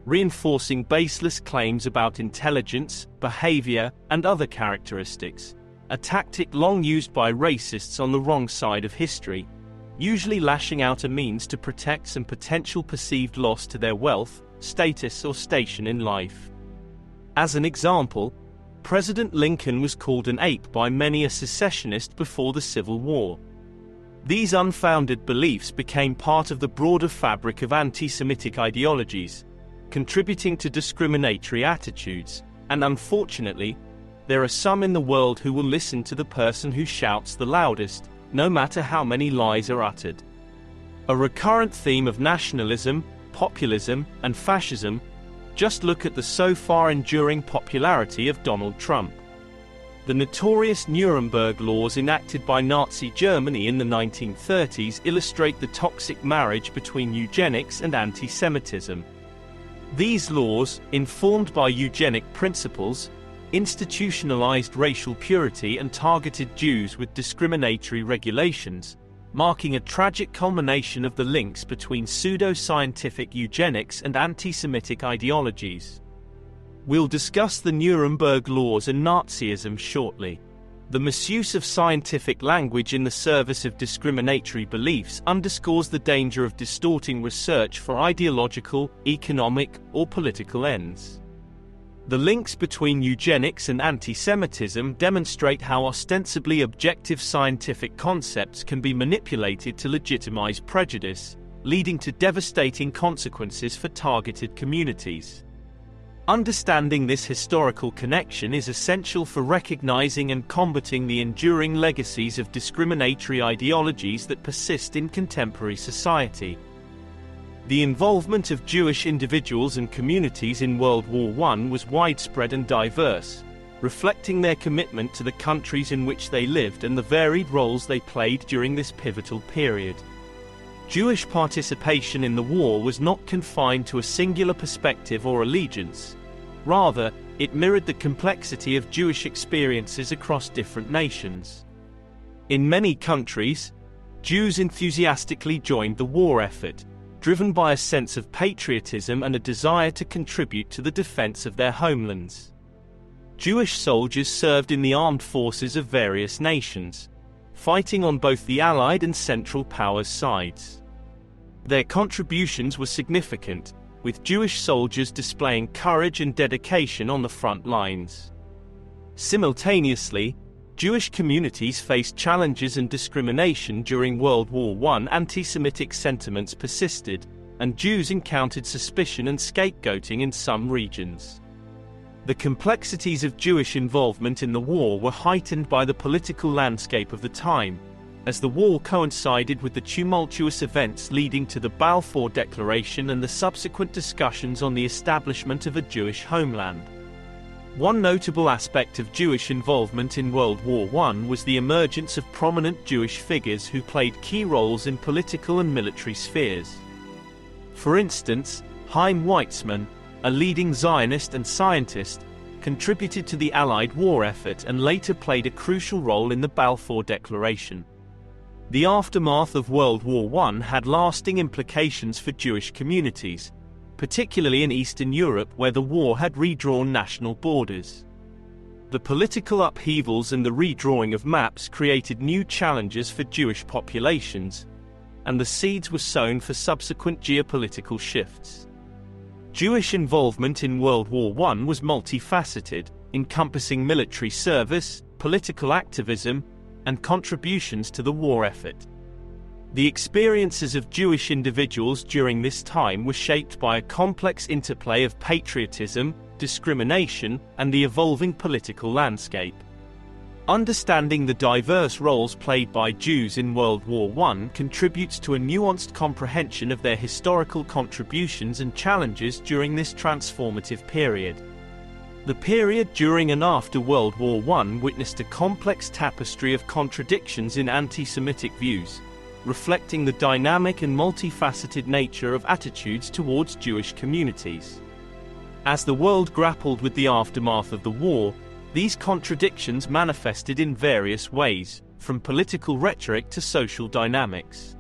reinforcing baseless claims about intelligence, behavior, and other characteristics, a tactic long used by racists on the wrong side of history, usually lashing out a means to protect some potential perceived loss to their wealth, status, or station in life. As an example, President Lincoln was called an ape by many a secessionist before the Civil War. These unfounded beliefs became part of the broader fabric of anti-Semitic ideologies, contributing to discriminatory attitudes, and unfortunately, there are some in the world who will listen to the person who shouts the loudest, no matter how many lies are uttered. A recurrent theme of nationalism, populism, and fascism. Just look at the so far enduring popularity of Donald Trump. The notorious Nuremberg laws enacted by Nazi Germany in the 1930s illustrate the toxic marriage between eugenics and anti-Semitism. These laws, informed by eugenic principles, institutionalized racial purity and targeted Jews with discriminatory regulations, marking a tragic culmination of the links between pseudo-scientific eugenics and anti-Semitic ideologies. We'll discuss the Nuremberg laws and Nazism shortly. The misuse of scientific language in the service of discriminatory beliefs underscores the danger of distorting research for ideological, economic, or political ends. The links between eugenics and anti-Semitism demonstrate how ostensibly objective scientific concepts can be manipulated to legitimize prejudice, leading to devastating consequences for targeted communities. Understanding this historical connection is essential for recognizing and combating the enduring legacies of discriminatory ideologies that persist in contemporary society. The involvement of Jewish individuals and communities in World War I was widespread and diverse, reflecting their commitment to the countries in which they lived and the varied roles they played during this pivotal period. Jewish participation in the war was not confined to a singular perspective or allegiance. Rather, it mirrored the complexity of Jewish experiences across different nations. In many countries, Jews enthusiastically joined the war effort, driven by a sense of patriotism and a desire to contribute to the defense of their homelands. Jewish soldiers served in the armed forces of various nations, fighting on both the Allied and Central Powers sides. Their contributions were significant, with Jewish soldiers displaying courage and dedication on the front lines. Simultaneously, Jewish communities faced challenges and discrimination during World War I. Anti-Semitic sentiments persisted, and Jews encountered suspicion and scapegoating in some regions. The complexities of Jewish involvement in the war were heightened by the political landscape of the time, as the war coincided with the tumultuous events leading to the Balfour Declaration and the subsequent discussions on the establishment of a Jewish homeland. One notable aspect of Jewish involvement in World War I was the emergence of prominent Jewish figures who played key roles in political and military spheres. For instance, Chaim Weizmann, a leading Zionist and scientist, contributed to the Allied war effort and later played a crucial role in the Balfour Declaration. The aftermath of World War I had lasting implications for Jewish communities, particularly in Eastern Europe where the war had redrawn national borders. The political upheavals and the redrawing of maps created new challenges for Jewish populations, and the seeds were sown for subsequent geopolitical shifts. Jewish involvement in World War I was multifaceted, encompassing military service, political activism, and contributions to the war effort. The experiences of Jewish individuals during this time were shaped by a complex interplay of patriotism, discrimination, and the evolving political landscape. Understanding the diverse roles played by Jews in World War I contributes to a nuanced comprehension of their historical contributions and challenges during this transformative period. The period during and after World War I witnessed a complex tapestry of contradictions in anti-Semitic views, reflecting the dynamic and multifaceted nature of attitudes towards Jewish communities. As the world grappled with the aftermath of the war, these contradictions manifested in various ways, from political rhetoric to social dynamics.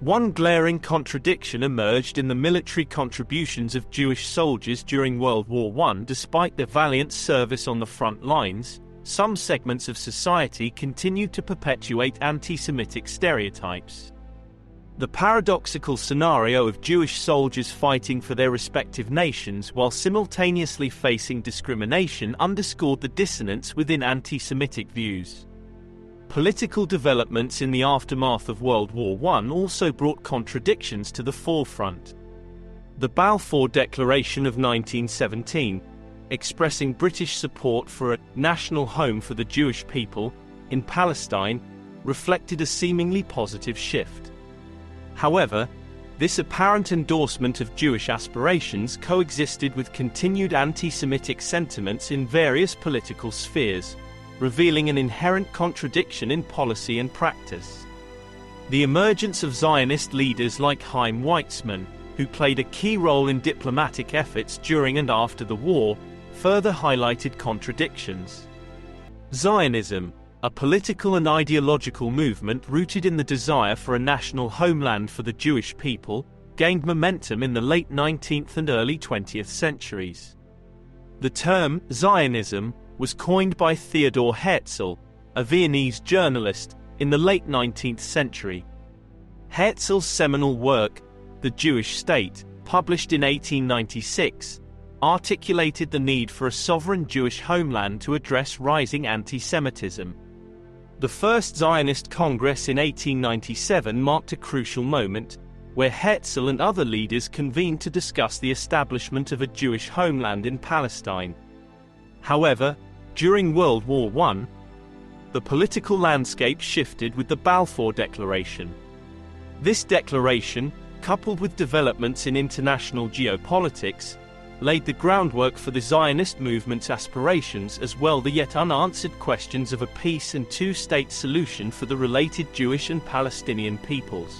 One glaring contradiction emerged in the military contributions of Jewish soldiers during World War I. Despite their valiant service on the front lines, some segments of society continued to perpetuate anti-Semitic stereotypes. The paradoxical scenario of Jewish soldiers fighting for their respective nations while simultaneously facing discrimination underscored the dissonance within anti-Semitic views. Political developments in the aftermath of World War I also brought contradictions to the forefront. The Balfour Declaration of 1917, expressing British support for a national home for the Jewish people in Palestine, reflected a seemingly positive shift. However, this apparent endorsement of Jewish aspirations coexisted with continued anti-Semitic sentiments in various political spheres, revealing an inherent contradiction in policy and practice. The emergence of Zionist leaders like Chaim Weizmann, who played a key role in diplomatic efforts during and after the war, further highlighted contradictions. Zionism, a political and ideological movement rooted in the desire for a national homeland for the Jewish people, gained momentum in the late 19th and early 20th centuries. The term Zionism was coined by Theodor Herzl, a Viennese journalist, in the late 19th century. Herzl's seminal work, The Jewish State, published in 1896, articulated the need for a sovereign Jewish homeland to address rising anti-Semitism. The First Zionist Congress in 1897 marked a crucial moment, where Herzl and other leaders convened to discuss the establishment of a Jewish homeland in Palestine. However, during World War I, the political landscape shifted with the Balfour Declaration. This declaration, coupled with developments in international geopolitics, laid the groundwork for the Zionist movement's aspirations as well the yet unanswered questions of a peace and two-state solution for the related Jewish and Palestinian peoples.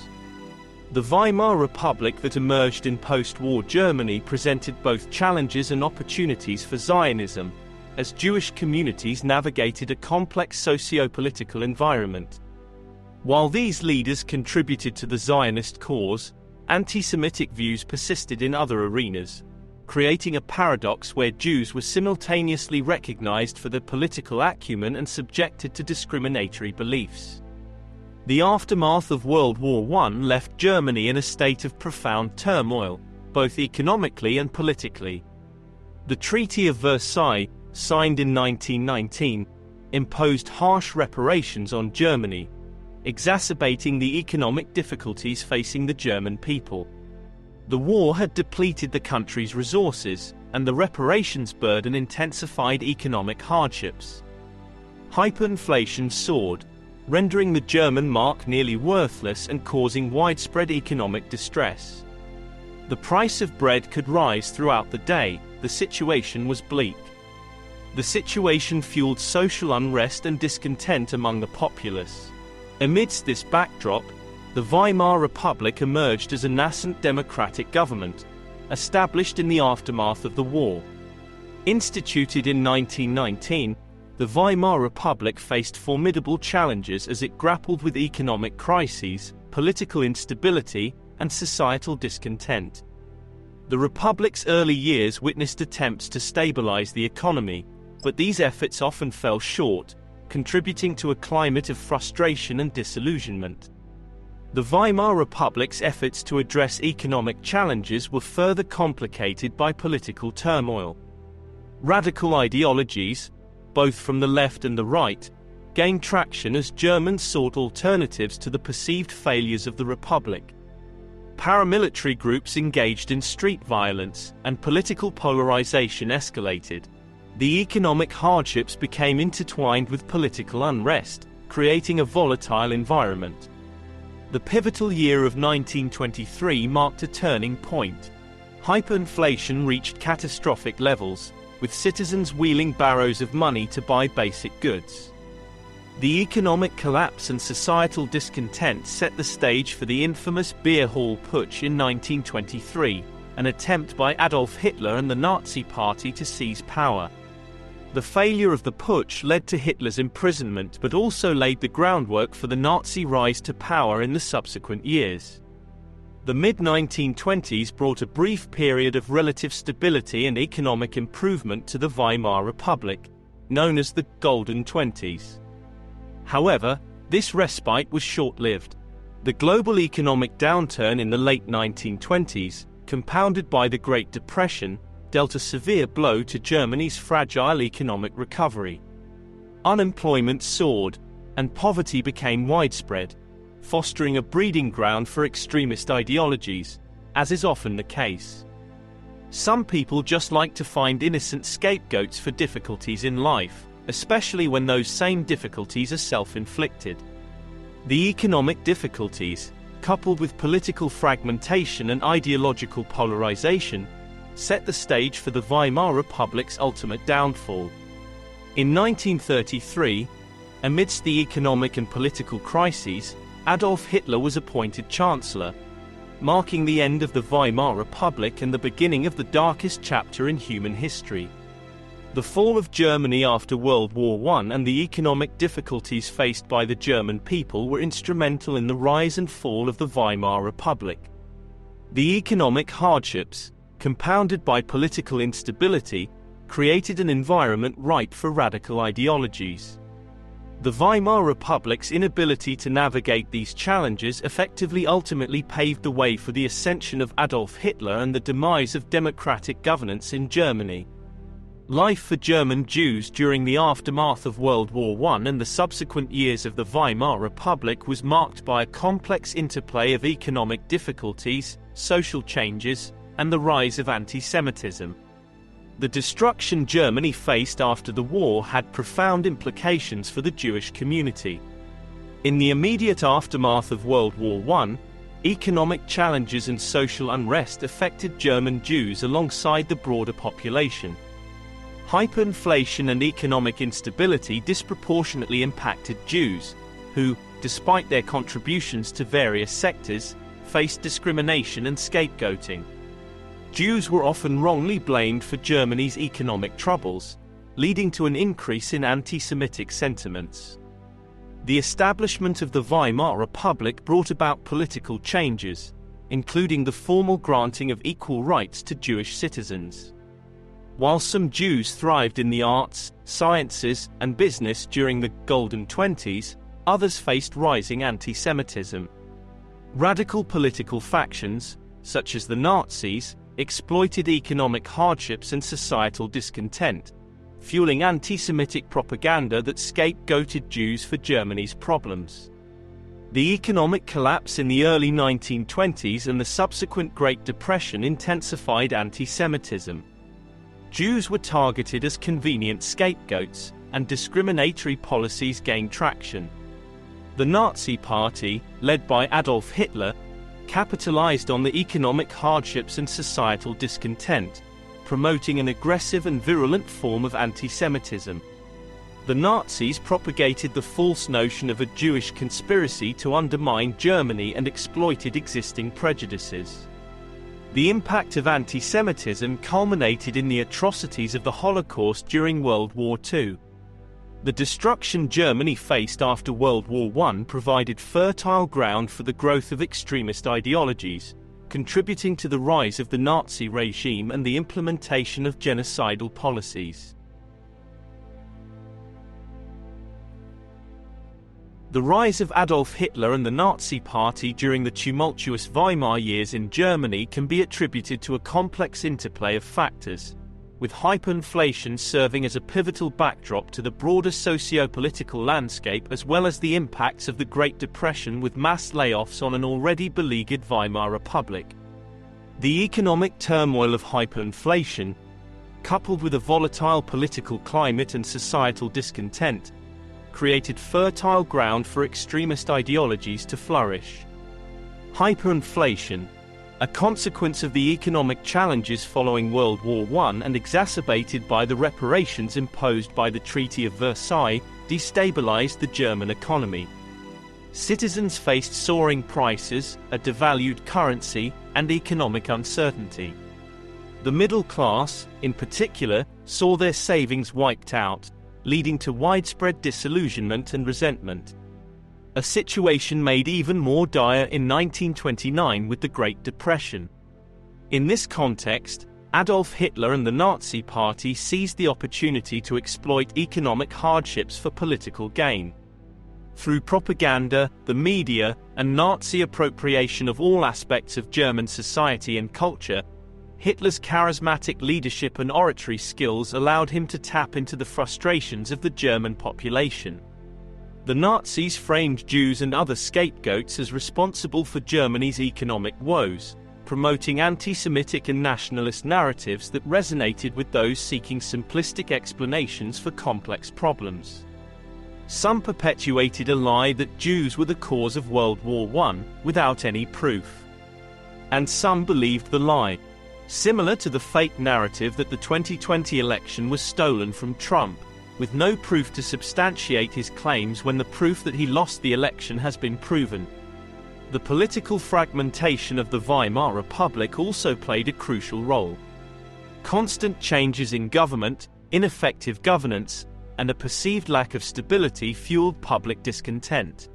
The Weimar Republic that emerged in post-war Germany presented both challenges and opportunities for Zionism, as Jewish communities navigated a complex socio-political environment. While these leaders contributed to the Zionist cause, anti-Semitic views persisted in other arenas, creating a paradox where Jews were simultaneously recognized for their political acumen and subjected to discriminatory beliefs. The aftermath of World War I left Germany in a state of profound turmoil, both economically and politically. The Treaty of Versailles, signed in 1919, imposed harsh reparations on Germany, exacerbating the economic difficulties facing the German people. The war had depleted the country's resources, and the reparations burden intensified economic hardships. Hyperinflation soared, rendering the German mark nearly worthless and causing widespread economic distress. The price of bread could rise throughout the day. The situation was bleak. The situation fueled social unrest and discontent among the populace. Amidst this backdrop, the Weimar Republic emerged as a nascent democratic government, established in the aftermath of the war. Instituted in 1919, the Weimar Republic faced formidable challenges as it grappled with economic crises, political instability, and societal discontent. The Republic's early years witnessed attempts to stabilize the economy, but these efforts often fell short, contributing to a climate of frustration and disillusionment. The Weimar Republic's efforts to address economic challenges were further complicated by political turmoil. Radical ideologies, both from the left and the right, gained traction as Germans sought alternatives to the perceived failures of the Republic. Paramilitary groups engaged in street violence, and political polarization escalated. The economic hardships became intertwined with political unrest, creating a volatile environment. The pivotal year of 1923 marked a turning point. Hyperinflation reached catastrophic levels, with citizens wheeling barrows of money to buy basic goods. The economic collapse and societal discontent set the stage for the infamous Beer Hall Putsch in 1923, an attempt by Adolf Hitler and the Nazi Party to seize power. The failure of the putsch led to Hitler's imprisonment but also laid the groundwork for the Nazi rise to power in the subsequent years. The mid-1920s brought a brief period of relative stability and economic improvement to the Weimar Republic, known as the Golden Twenties. However, this respite was short-lived. The global economic downturn in the late 1920s, compounded by the Great Depression, dealt a severe blow to Germany's fragile economic recovery. Unemployment soared, and poverty became widespread, fostering a breeding ground for extremist ideologies, as is often the case. Some people just like to find innocent scapegoats for difficulties in life, especially when those same difficulties are self-inflicted. The economic difficulties, coupled with political fragmentation and ideological polarization, set the stage for the Weimar Republic's ultimate downfall. In 1933, amidst the economic and political crises, Adolf Hitler was appointed Chancellor, marking the end of the Weimar Republic and the beginning of the darkest chapter in human history. The fall of Germany after World War I and the economic difficulties faced by the German people were instrumental in the rise and fall of the Weimar Republic. The economic hardships, compounded by political instability, created an environment ripe for radical ideologies. The Weimar Republic's inability to navigate these challenges effectively ultimately paved the way for the ascension of Adolf Hitler and the demise of democratic governance in Germany. Life for German Jews during the aftermath of World War I and the subsequent years of the Weimar Republic was marked by a complex interplay of economic difficulties, social changes, and the rise of anti-Semitism. The destruction Germany faced after the war had profound implications for the Jewish community. In the immediate aftermath of World War I, economic challenges and social unrest affected German Jews alongside the broader population. Hyperinflation and economic instability disproportionately impacted Jews, who, despite their contributions to various sectors, faced discrimination and scapegoating. Jews were often wrongly blamed for Germany's economic troubles, leading to an increase in anti-Semitic sentiments. The establishment of the Weimar Republic brought about political changes, including the formal granting of equal rights to Jewish citizens. While some Jews thrived in the arts, sciences, and business during the Golden Twenties, others faced rising anti-Semitism. Radical political factions, such as the Nazis, exploited economic hardships and societal discontent, fueling anti-Semitic propaganda that scapegoated Jews for Germany's problems. The economic collapse in the early 1920s and the subsequent Great Depression intensified anti-Semitism. Jews were targeted as convenient scapegoats, and discriminatory policies gained traction. The Nazi Party, led by Adolf Hitler, capitalized on the economic hardships and societal discontent, promoting an aggressive and virulent form of anti-Semitism. The Nazis propagated the false notion of a Jewish conspiracy to undermine Germany and exploited existing prejudices. The impact of anti-Semitism culminated in the atrocities of the Holocaust during World War II. The destruction Germany faced after World War I provided fertile ground for the growth of extremist ideologies, contributing to the rise of the Nazi regime and the implementation of genocidal policies. The rise of Adolf Hitler and the Nazi Party during the tumultuous Weimar years in Germany can be attributed to a complex interplay of factors, with hyperinflation serving as a pivotal backdrop to the broader socio-political landscape as well as the impacts of the Great Depression with mass layoffs on an already beleaguered Weimar Republic. The economic turmoil of hyperinflation, coupled with a volatile political climate and societal discontent, created fertile ground for extremist ideologies to flourish. Hyperinflation, a consequence of the economic challenges following World War I and exacerbated by the reparations imposed by the Treaty of Versailles, destabilized the German economy. Citizens faced soaring prices, a devalued currency, and economic uncertainty. The middle class, in particular, saw their savings wiped out, leading to widespread disillusionment and resentment. A situation made even more dire in 1929 with the Great Depression. In this context, Adolf Hitler and the Nazi Party seized the opportunity to exploit economic hardships for political gain. Through propaganda, the media, and Nazi appropriation of all aspects of German society and culture, Hitler's charismatic leadership and oratory skills allowed him to tap into the frustrations of the German population. The Nazis framed Jews and other scapegoats as responsible for Germany's economic woes, promoting anti-Semitic and nationalist narratives that resonated with those seeking simplistic explanations for complex problems. Some perpetuated a lie that Jews were the cause of World War I, without any proof. And some believed the lie, similar to the fake narrative that the 2020 election was stolen from Trump, with no proof to substantiate his claims when the proof that he lost the election has been proven. The political fragmentation of the Weimar Republic also played a crucial role. Constant changes in government, ineffective governance, and a perceived lack of stability fueled public discontent.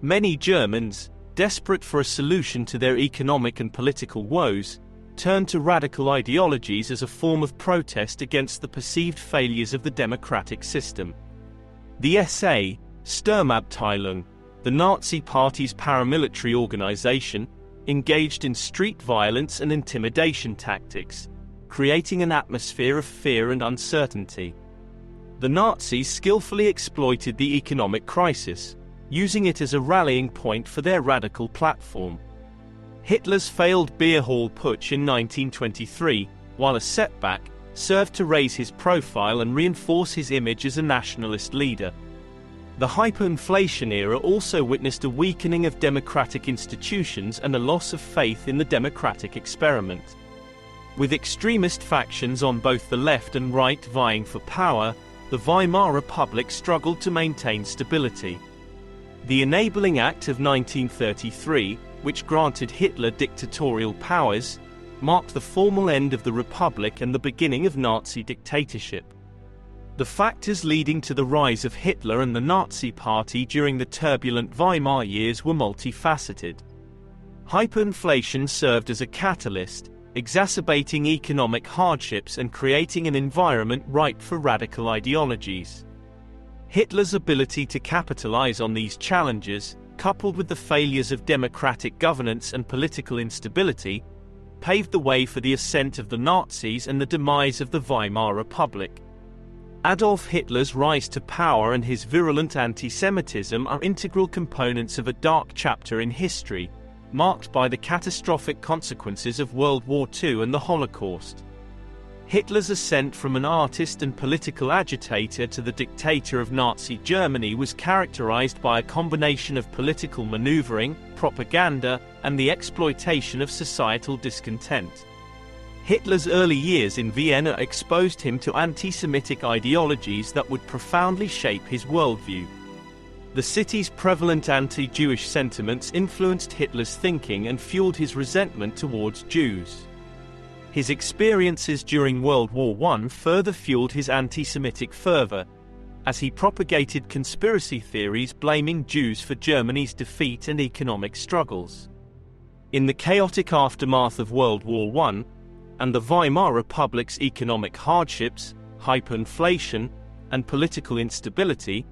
Many Germans, desperate for a solution to their economic and political woes, turned to radical ideologies as a form of protest against the perceived failures of the democratic system. The SA, Sturmabteilung, the Nazi Party's paramilitary organization, engaged in street violence and intimidation tactics, creating an atmosphere of fear and uncertainty. The Nazis skillfully exploited the economic crisis, using it as a rallying point for their radical platform. Hitler's failed beer hall putsch in 1923, while a setback, served to raise his profile and reinforce his image as a nationalist leader. The hyperinflation era also witnessed a weakening of democratic institutions and a loss of faith in the democratic experiment. With extremist factions on both the left and right vying for power, the Weimar Republic struggled to maintain stability. The Enabling Act of 1933, which granted Hitler dictatorial powers, marked the formal end of the Republic and the beginning of Nazi dictatorship. The factors leading to the rise of Hitler and the Nazi Party during the turbulent Weimar years were multifaceted. Hyperinflation served as a catalyst, exacerbating economic hardships and creating an environment ripe for radical ideologies. Hitler's ability to capitalize on these challenges, coupled with the failures of democratic governance and political instability, paved the way for the ascent of the Nazis and the demise of the Weimar Republic. Adolf Hitler's rise to power and his virulent anti-Semitism are integral components of a dark chapter in history, marked by the catastrophic consequences of World War II and the Holocaust. Hitler's ascent from an artist and political agitator to the dictator of Nazi Germany was characterized by a combination of political maneuvering, propaganda, and the exploitation of societal discontent. Hitler's early years in Vienna exposed him to anti-Semitic ideologies that would profoundly shape his worldview. The city's prevalent anti-Jewish sentiments influenced Hitler's thinking and fueled his resentment towards Jews. His experiences during World War I further fueled his anti-Semitic fervor, as he propagated conspiracy theories blaming Jews for Germany's defeat and economic struggles. In the chaotic aftermath of World War I, and the Weimar Republic's economic hardships, hyperinflation, and political instability,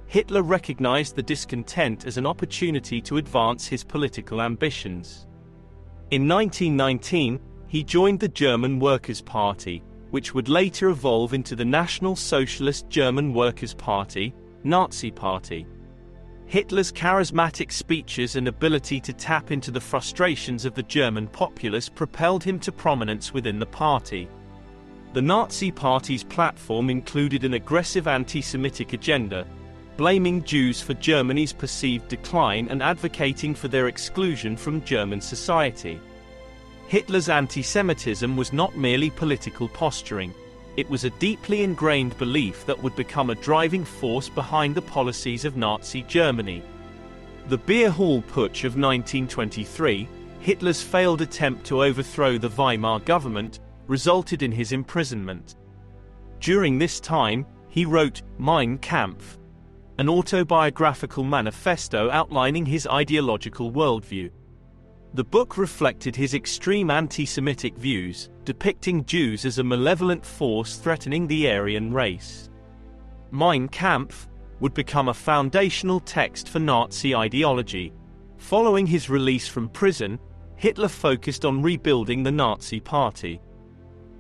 Hitler recognized the discontent as an opportunity to advance his political ambitions. In 1919, he joined the German Workers' Party, which would later evolve into the National Socialist German Workers' Party, Nazi Party. Hitler's charismatic speeches and ability to tap into the frustrations of the German populace propelled him to prominence within the party. The Nazi Party's platform included an aggressive anti-Semitic agenda, blaming Jews for Germany's perceived decline and advocating for their exclusion from German society. Hitler's anti-Semitism was not merely political posturing. It was a deeply ingrained belief that would become a driving force behind the policies of Nazi Germany. The Beer Hall Putsch of 1923, Hitler's failed attempt to overthrow the Weimar government, resulted in his imprisonment. During this time, he wrote Mein Kampf, an autobiographical manifesto outlining his ideological worldview. The book reflected his extreme anti-Semitic views, depicting Jews as a malevolent force threatening the Aryan race. Mein Kampf would become a foundational text for Nazi ideology. Following his release from prison, Hitler focused on rebuilding the Nazi Party.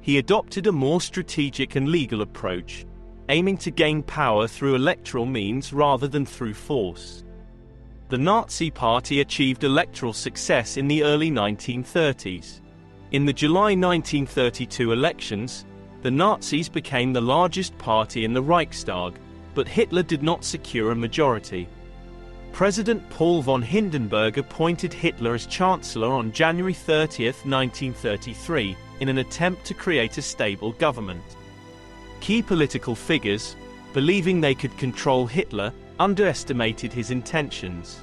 He adopted a more strategic and legal approach, aiming to gain power through electoral means rather than through force. The Nazi Party achieved electoral success in the early 1930s. In the July 1932 elections, the Nazis became the largest party in the Reichstag, but Hitler did not secure a majority. President Paul von Hindenburg appointed Hitler as Chancellor on January 30, 1933, in an attempt to create a stable government. Key political figures, believing they could control Hitler, underestimated his intentions.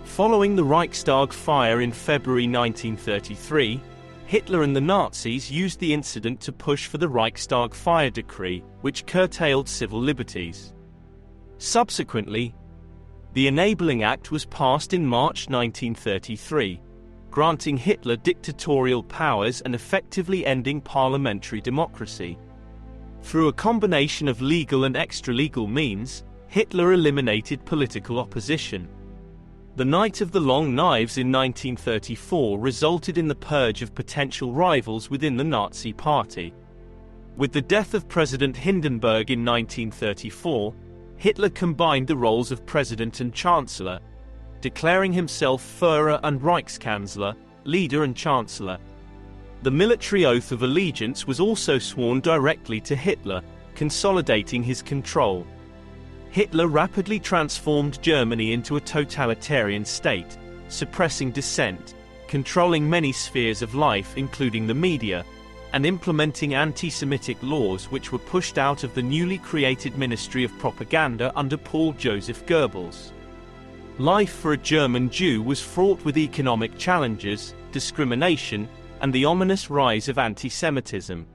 Following the Reichstag fire in February 1933, Hitler and the Nazis used the incident to push for the Reichstag fire decree, which curtailed civil liberties. Subsequently, the Enabling Act was passed in March 1933, granting Hitler dictatorial powers and effectively ending parliamentary democracy. Through a combination of legal and extra-legal means, Hitler eliminated political opposition. The Night of the Long Knives in 1934 resulted in the purge of potential rivals within the Nazi Party. With the death of President Hindenburg in 1934, Hitler combined the roles of President and Chancellor, declaring himself Führer and Reichskanzler, leader and Chancellor. The military oath of allegiance was also sworn directly to Hitler, consolidating his control. Hitler rapidly transformed Germany into a totalitarian state, suppressing dissent, controlling many spheres of life including the media, and implementing anti-Semitic laws which were pushed out of the newly created Ministry of Propaganda under Paul Joseph Goebbels. Life for a German Jew was fraught with economic challenges, discrimination, and the ominous rise of anti-Semitism.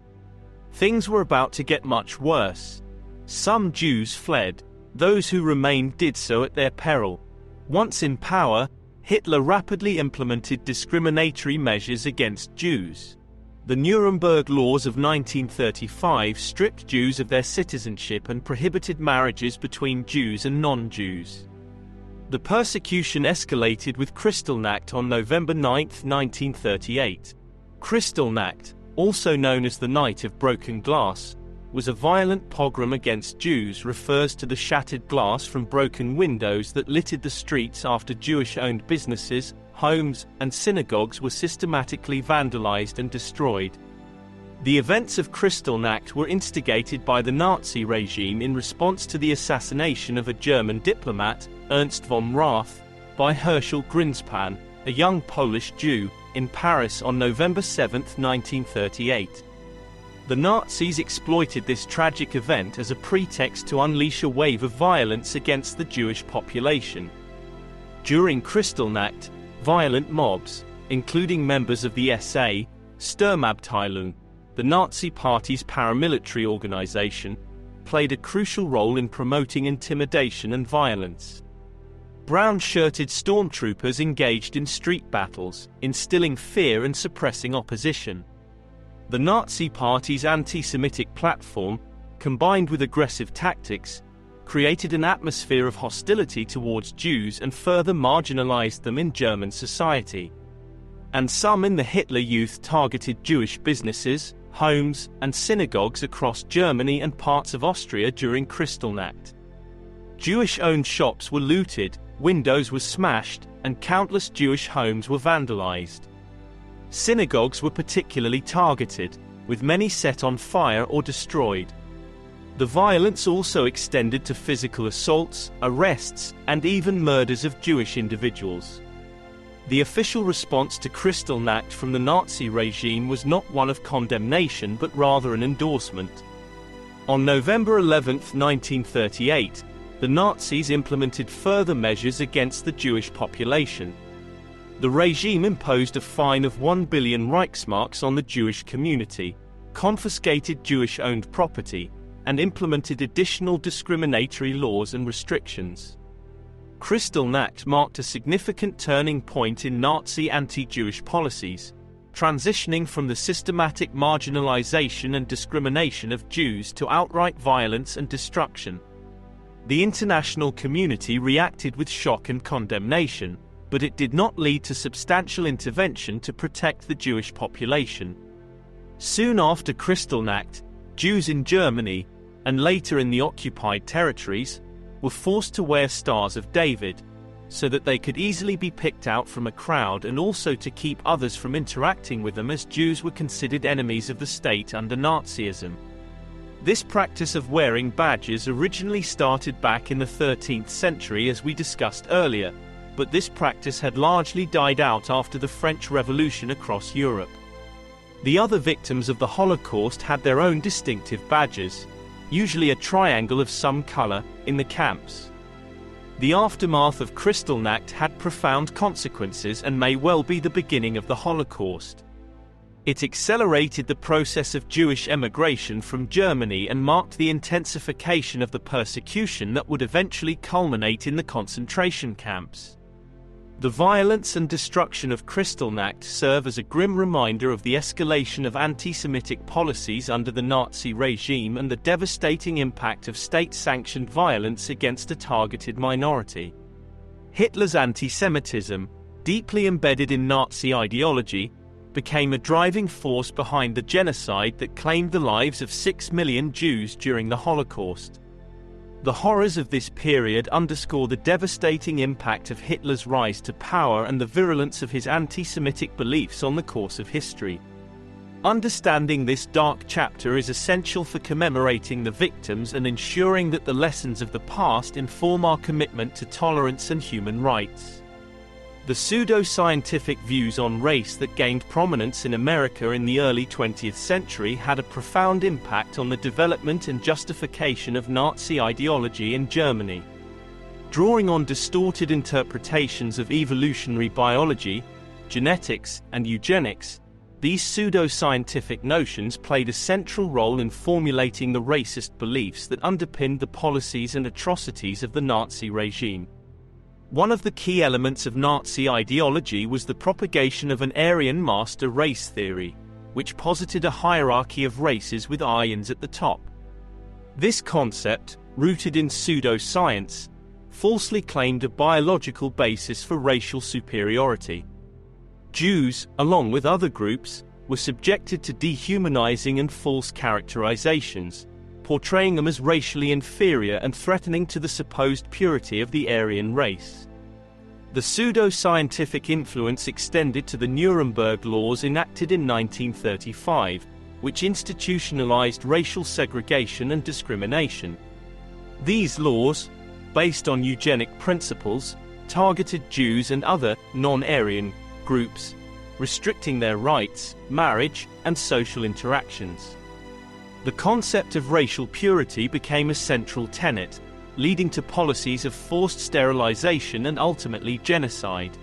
Things were about to get much worse. Some Jews fled. Those who remained did so at their peril. Once in power, Hitler rapidly implemented discriminatory measures against Jews. The Nuremberg Laws of 1935 stripped Jews of their citizenship and prohibited marriages between Jews and non-Jews. The persecution escalated with Kristallnacht on November 9, 1938. Kristallnacht, also known as the Night of Broken Glass, was a violent pogrom against Jews refers to the shattered glass from broken windows that littered the streets after Jewish-owned businesses, homes, and synagogues were systematically vandalized and destroyed. The events of Kristallnacht were instigated by the Nazi regime in response to the assassination of a German diplomat, Ernst von Rath, by Herschel Grinspan, a young Polish Jew, in Paris on November 7, 1938. The Nazis exploited this tragic event as a pretext to unleash a wave of violence against the Jewish population. During Kristallnacht, violent mobs, including members of the SA, Sturmabteilung, the Nazi Party's paramilitary organization, played a crucial role in promoting intimidation and violence. Brown-shirted stormtroopers engaged in street battles, instilling fear and suppressing opposition. The Nazi Party's anti-Semitic platform, combined with aggressive tactics, created an atmosphere of hostility towards Jews and further marginalized them in German society. And some in the Hitler Youth targeted Jewish businesses, homes, and synagogues across Germany and parts of Austria during Kristallnacht. Jewish-owned shops were looted, windows were smashed, and countless Jewish homes were vandalized. Synagogues were particularly targeted, with many set on fire or destroyed. The violence also extended to physical assaults, arrests, and even murders of Jewish individuals. The official response to Kristallnacht from the Nazi regime was not one of condemnation but rather an endorsement. On November 11, 1938, the Nazis implemented further measures against the Jewish population. The regime imposed a fine of 1 billion Reichsmarks on the Jewish community, confiscated Jewish-owned property, and implemented additional discriminatory laws and restrictions. Kristallnacht marked a significant turning point in Nazi anti-Jewish policies, transitioning from the systematic marginalization and discrimination of Jews to outright violence and destruction. The international community reacted with shock and condemnation, but it did not lead to substantial intervention to protect the Jewish population. Soon after Kristallnacht, Jews in Germany, and later in the occupied territories, were forced to wear Stars of David, so that they could easily be picked out from a crowd and also to keep others from interacting with them, as Jews were considered enemies of the state under Nazism. This practice of wearing badges originally started back in the 13th century, as we discussed earlier, but this practice had largely died out after the French Revolution across Europe. The other victims of the Holocaust had their own distinctive badges, usually a triangle of some color, in the camps. The aftermath of Kristallnacht had profound consequences and may well be the beginning of the Holocaust. It accelerated the process of Jewish emigration from Germany and marked the intensification of the persecution that would eventually culminate in the concentration camps. The violence and destruction of Kristallnacht serve as a grim reminder of the escalation of anti-Semitic policies under the Nazi regime and the devastating impact of state-sanctioned violence against a targeted minority. Hitler's anti-Semitism, deeply embedded in Nazi ideology, became a driving force behind the genocide that claimed the lives of 6 million Jews during the Holocaust. The horrors of this period underscore the devastating impact of Hitler's rise to power and the virulence of his anti-Semitic beliefs on the course of history. Understanding this dark chapter is essential for commemorating the victims and ensuring that the lessons of the past inform our commitment to tolerance and human rights. The pseudo-scientific views on race that gained prominence in America in the early 20th century had a profound impact on the development and justification of Nazi ideology in Germany. Drawing on distorted interpretations of evolutionary biology, genetics, and eugenics, these pseudo-scientific notions played a central role in formulating the racist beliefs that underpinned the policies and atrocities of the Nazi regime. One of the key elements of Nazi ideology was the propagation of an Aryan master race theory, which posited a hierarchy of races with Aryans at the top. This concept, rooted in pseudoscience, falsely claimed a biological basis for racial superiority. Jews, along with other groups, were subjected to dehumanizing and false characterizations, portraying them as racially inferior and threatening to the supposed purity of the Aryan race. The pseudo-scientific influence extended to the Nuremberg laws enacted in 1935, which institutionalized racial segregation and discrimination. These laws, based on eugenic principles, targeted Jews and other non-Aryan groups, restricting their rights, marriage, and social interactions. The concept of racial purity became a central tenet, leading to policies of forced sterilization and ultimately genocide.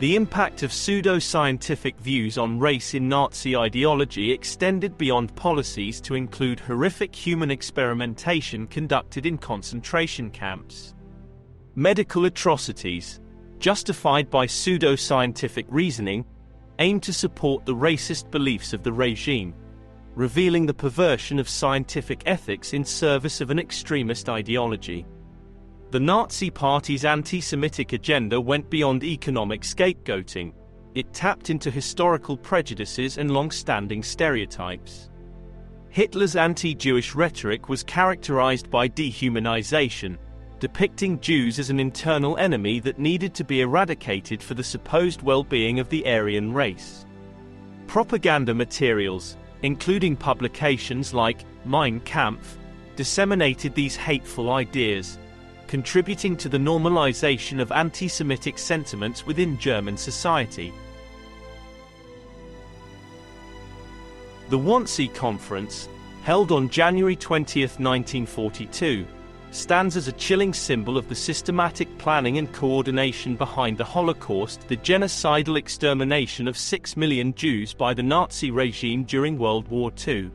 The impact of pseudo-scientific views on race in Nazi ideology extended beyond policies to include horrific human experimentation conducted in concentration camps. Medical atrocities, justified by pseudo-scientific reasoning, aimed to support the racist beliefs of the regime, revealing the perversion of scientific ethics in service of an extremist ideology. The Nazi Party's anti-Semitic agenda went beyond economic scapegoating. It tapped into historical prejudices and long-standing stereotypes. Hitler's anti-Jewish rhetoric was characterized by dehumanization, depicting Jews as an internal enemy that needed to be eradicated for the supposed well-being of the Aryan race. Propaganda materials, including publications like Mein Kampf, disseminated these hateful ideas, contributing to the normalization of anti-Semitic sentiments within German society. The Wannsee Conference, held on January 20, 1942, stands as a chilling symbol of the systematic planning and coordination behind the Holocaust, the genocidal extermination of 6 million Jews by the Nazi regime during World War II.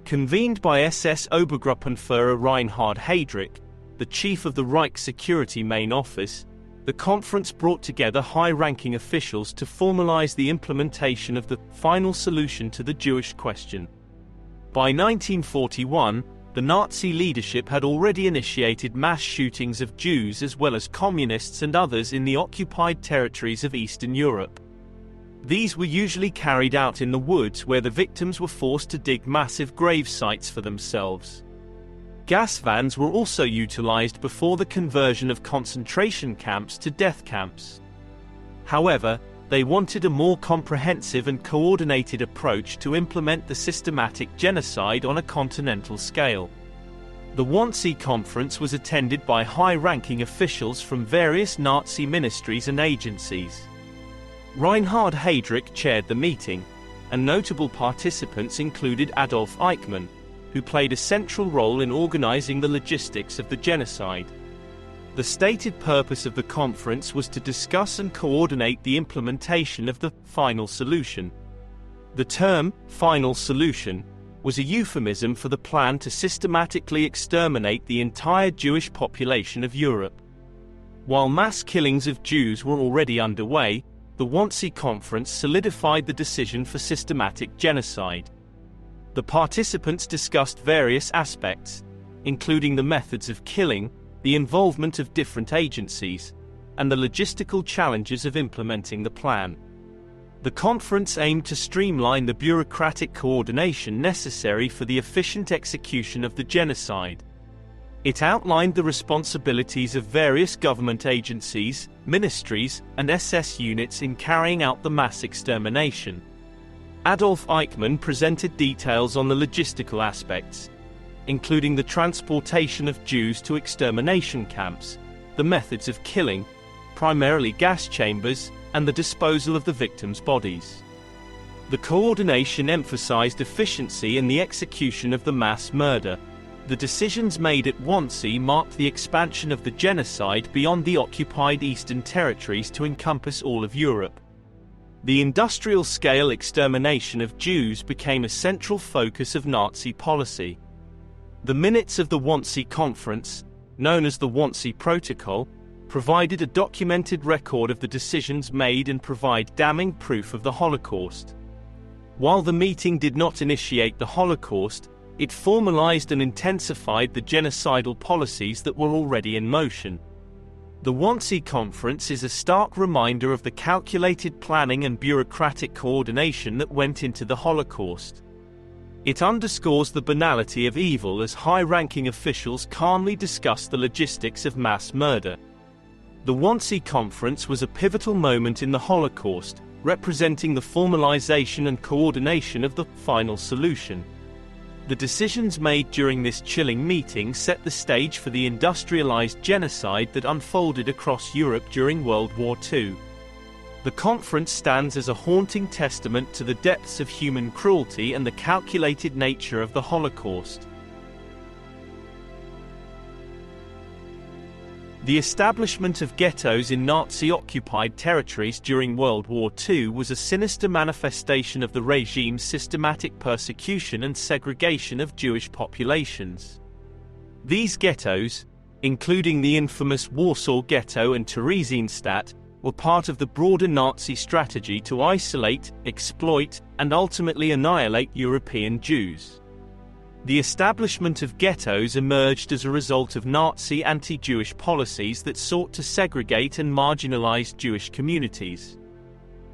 Convened by SS Obergruppenführer Reinhard Heydrich, the chief of the Reich Security Main Office, the conference brought together high-ranking officials to formalize the implementation of the final solution to the Jewish question. By 1941, the Nazi leadership had already initiated mass shootings of Jews as well as communists and others in the occupied territories of Eastern Europe. These were usually carried out in the woods where the victims were forced to dig massive grave sites for themselves. Gas vans were also utilized before the conversion of concentration camps to death camps. However, they wanted a more comprehensive and coordinated approach to implement the systematic genocide on a continental scale. The Wannsee Conference was attended by high-ranking officials from various Nazi ministries and agencies. Reinhard Heydrich chaired the meeting, and notable participants included Adolf Eichmann, who played a central role in organizing the logistics of the genocide. The stated purpose of the conference was to discuss and coordinate the implementation of the final solution. The term final solution was a euphemism for the plan to systematically exterminate the entire Jewish population of Europe. While mass killings of Jews were already underway, the Wannsee Conference solidified the decision for systematic genocide. The participants discussed various aspects, including the methods of killing, the involvement of different agencies, and the logistical challenges of implementing the plan. The conference aimed to streamline the bureaucratic coordination necessary for the efficient execution of the genocide. It outlined the responsibilities of various government agencies, ministries, and SS units in carrying out the mass extermination. Adolf Eichmann presented details on the logistical aspects, including the transportation of Jews to extermination camps, the methods of killing, primarily gas chambers, and the disposal of the victims' bodies. The coordination emphasized efficiency in the execution of the mass murder. The decisions made at Wannsee marked the expansion of the genocide beyond the occupied eastern territories to encompass all of Europe. The industrial-scale extermination of Jews became a central focus of Nazi policy. The minutes of the Wannsee Conference, known as the Wannsee Protocol, provided a documented record of the decisions made and provide damning proof of the Holocaust. While the meeting did not initiate the Holocaust, it formalized and intensified the genocidal policies that were already in motion. The Wannsee Conference is a stark reminder of the calculated planning and bureaucratic coordination that went into the Holocaust. It underscores the banality of evil as high-ranking officials calmly discuss the logistics of mass murder. The Wannsee Conference was a pivotal moment in the Holocaust, representing the formalization and coordination of the final solution. The decisions made during this chilling meeting set the stage for the industrialized genocide that unfolded across Europe during World War II. The conference stands as a haunting testament to the depths of human cruelty and the calculated nature of the Holocaust. The establishment of ghettos in Nazi-occupied territories during World War II was a sinister manifestation of the regime's systematic persecution and segregation of Jewish populations. These ghettos, including the infamous Warsaw Ghetto and Theresienstadt, were part of the broader Nazi strategy to isolate, exploit, and ultimately annihilate European Jews. The establishment of ghettos emerged as a result of Nazi anti-Jewish policies that sought to segregate and marginalize Jewish communities.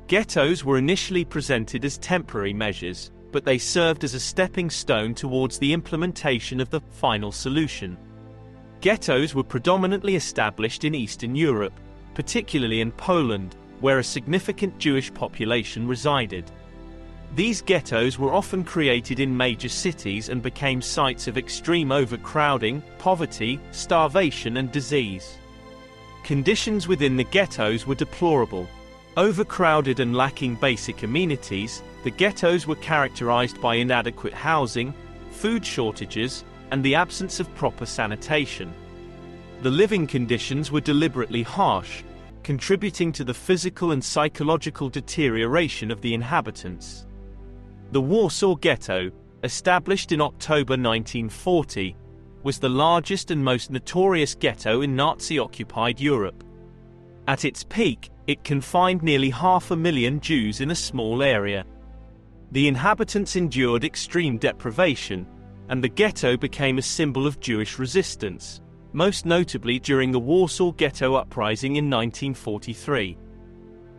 Ghettos were initially presented as temporary measures, but they served as a stepping stone towards the implementation of the final solution. Ghettos were predominantly established in Eastern Europe, particularly in Poland, where a significant Jewish population resided. These ghettos were often created in major cities and became sites of extreme overcrowding, poverty, starvation, and disease. Conditions within the ghettos were deplorable. Overcrowded and lacking basic amenities, the ghettos were characterized by inadequate housing, food shortages, and the absence of proper sanitation. The living conditions were deliberately harsh, contributing to the physical and psychological deterioration of the inhabitants. The Warsaw Ghetto, established in October 1940, was the largest and most notorious ghetto in Nazi-occupied Europe. At its peak, it confined nearly 500,000 Jews in a small area. The inhabitants endured extreme deprivation, and the ghetto became a symbol of Jewish resistance, most notably during the Warsaw Ghetto Uprising in 1943.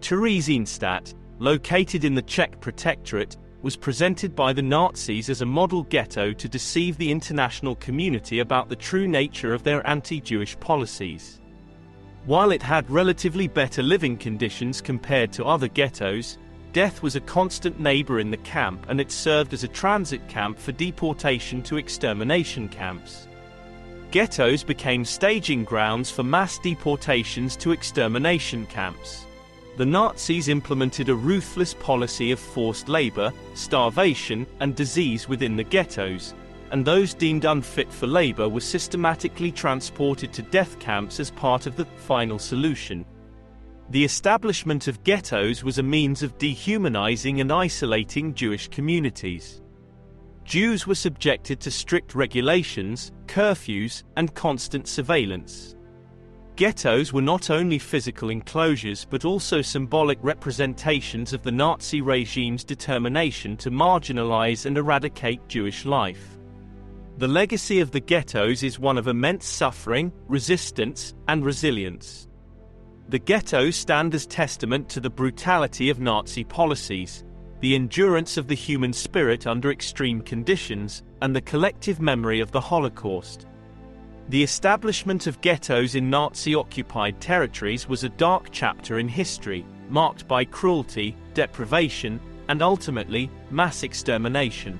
Theresienstadt, located in the Czech Protectorate, was presented by the Nazis as a model ghetto to deceive the international community about the true nature of their anti-Jewish policies. While it had relatively better living conditions compared to other ghettos, death was a constant neighbor in the camp, and it served as a transit camp for deportation to extermination camps. Ghettos became staging grounds for mass deportations to extermination camps. The Nazis implemented a ruthless policy of forced labor, starvation, and disease within the ghettos, and those deemed unfit for labor were systematically transported to death camps as part of the final solution. The establishment of ghettos was a means of dehumanizing and isolating Jewish communities. Jews were subjected to strict regulations, curfews, and constant surveillance. Ghettos were not only physical enclosures but also symbolic representations of the Nazi regime's determination to marginalize and eradicate Jewish life. The legacy of the ghettos is one of immense suffering, resistance, and resilience. The ghettos stand as testament to the brutality of Nazi policies, the endurance of the human spirit under extreme conditions, and the collective memory of the Holocaust. The establishment of ghettos in Nazi-occupied territories was a dark chapter in history, marked by cruelty, deprivation, and ultimately, mass extermination.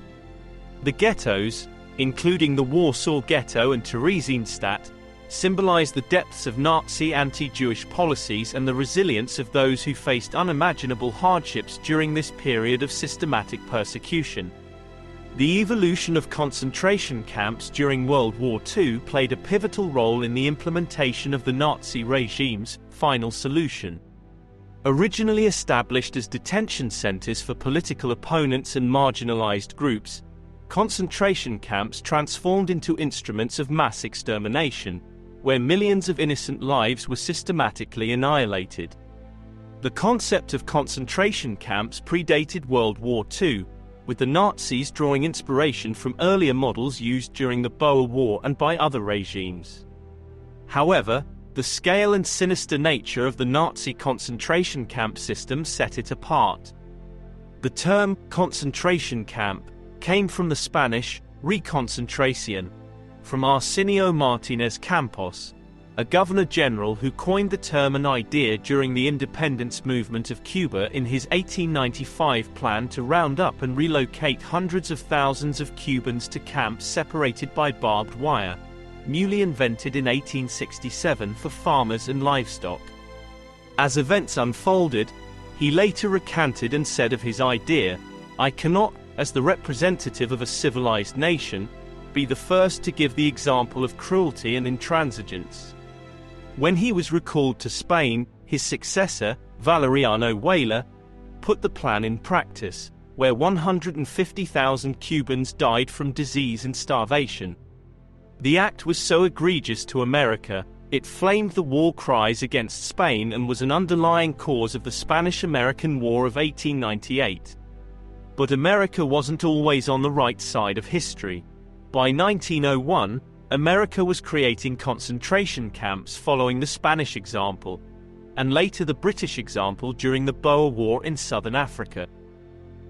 The ghettos, including the Warsaw Ghetto and Theresienstadt, symbolize the depths of Nazi anti-Jewish policies and the resilience of those who faced unimaginable hardships during this period of systematic persecution. The evolution of concentration camps during World War II played a pivotal role in the implementation of the Nazi regime's final solution. Originally established as detention centers for political opponents and marginalized groups, concentration camps transformed into instruments of mass extermination, where millions of innocent lives were systematically annihilated. The concept of concentration camps predated World War II, with the Nazis drawing inspiration from earlier models used during the Boer War and by other regimes. However, the scale and sinister nature of the Nazi concentration camp system set it apart. The term concentration camp came from the Spanish Reconcentración, from Arsenio Martínez Campos, a governor-general who coined the term and idea during the independence movement of Cuba in his 1895 plan to round up and relocate hundreds of thousands of Cubans to camps separated by barbed wire, newly invented in 1867 for farmers and livestock. As events unfolded, he later recanted and said of his idea, "I cannot, as the representative of a civilized nation, be the first to give the example of cruelty and intransigence." When he was recalled to Spain, his successor, Valeriano Weyler, put the plan in practice, where 150,000 Cubans died from disease and starvation. The act was so egregious to America, it flamed the war cries against Spain and was an underlying cause of the Spanish-American War of 1898. But America wasn't always on the right side of history. By 1901, America was creating concentration camps following the Spanish example, and later the British example during the Boer War in southern Africa.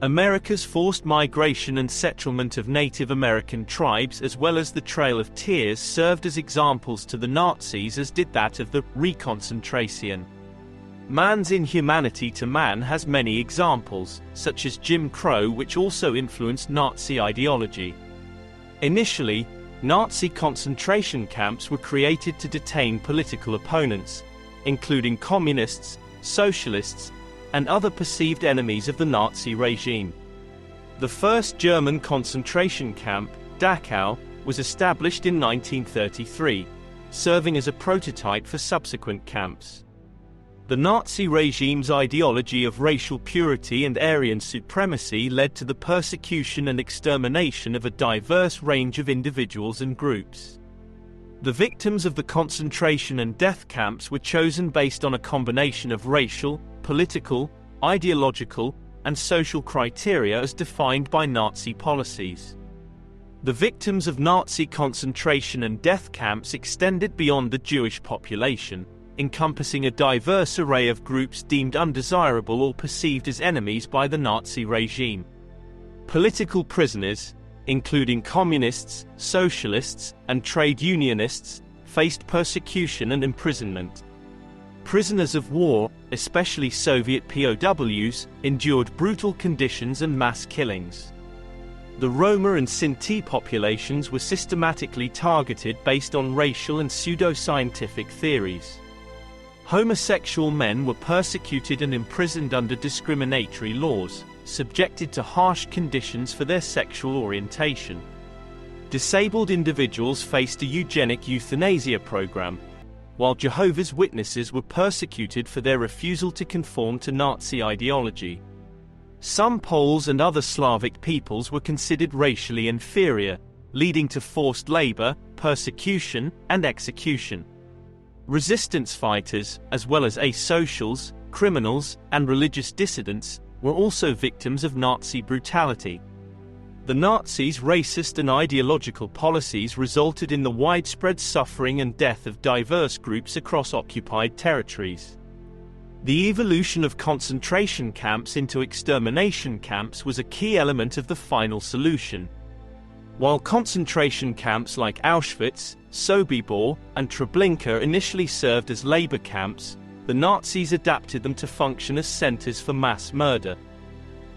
America's forced migration and settlement of Native American tribes as well as the Trail of Tears served as examples to the Nazis, as did that of the Reconcentración. Man's inhumanity to man has many examples, such as Jim Crow, which also influenced Nazi ideology. Initially, Nazi concentration camps were created to detain political opponents, including communists, socialists, and other perceived enemies of the Nazi regime. The first German concentration camp, Dachau, was established in 1933, serving as a prototype for subsequent camps. The Nazi regime's ideology of racial purity and Aryan supremacy led to the persecution and extermination of a diverse range of individuals and groups. The victims of the concentration and death camps were chosen based on a combination of racial, political, ideological, and social criteria as defined by Nazi policies. The victims of Nazi concentration and death camps extended beyond the Jewish population, encompassing a diverse array of groups deemed undesirable or perceived as enemies by the Nazi regime. Political prisoners, including communists, socialists, and trade unionists, faced persecution and imprisonment. Prisoners of war, especially Soviet POWs, endured brutal conditions and mass killings. The Roma and Sinti populations were systematically targeted based on racial and pseudoscientific theories. Homosexual men were persecuted and imprisoned under discriminatory laws, subjected to harsh conditions for their sexual orientation. Disabled individuals faced a eugenic euthanasia program, while Jehovah's Witnesses were persecuted for their refusal to conform to Nazi ideology. Some Poles and other Slavic peoples were considered racially inferior, leading to forced labor, persecution, and execution. Resistance fighters, as well as asocials, criminals, and religious dissidents, were also victims of Nazi brutality. The Nazis' racist and ideological policies resulted in the widespread suffering and death of diverse groups across occupied territories. The evolution of concentration camps into extermination camps was a key element of the final solution. While concentration camps like Auschwitz, Sobibor, and Treblinka initially served as labor camps, the Nazis adapted them to function as centers for mass murder.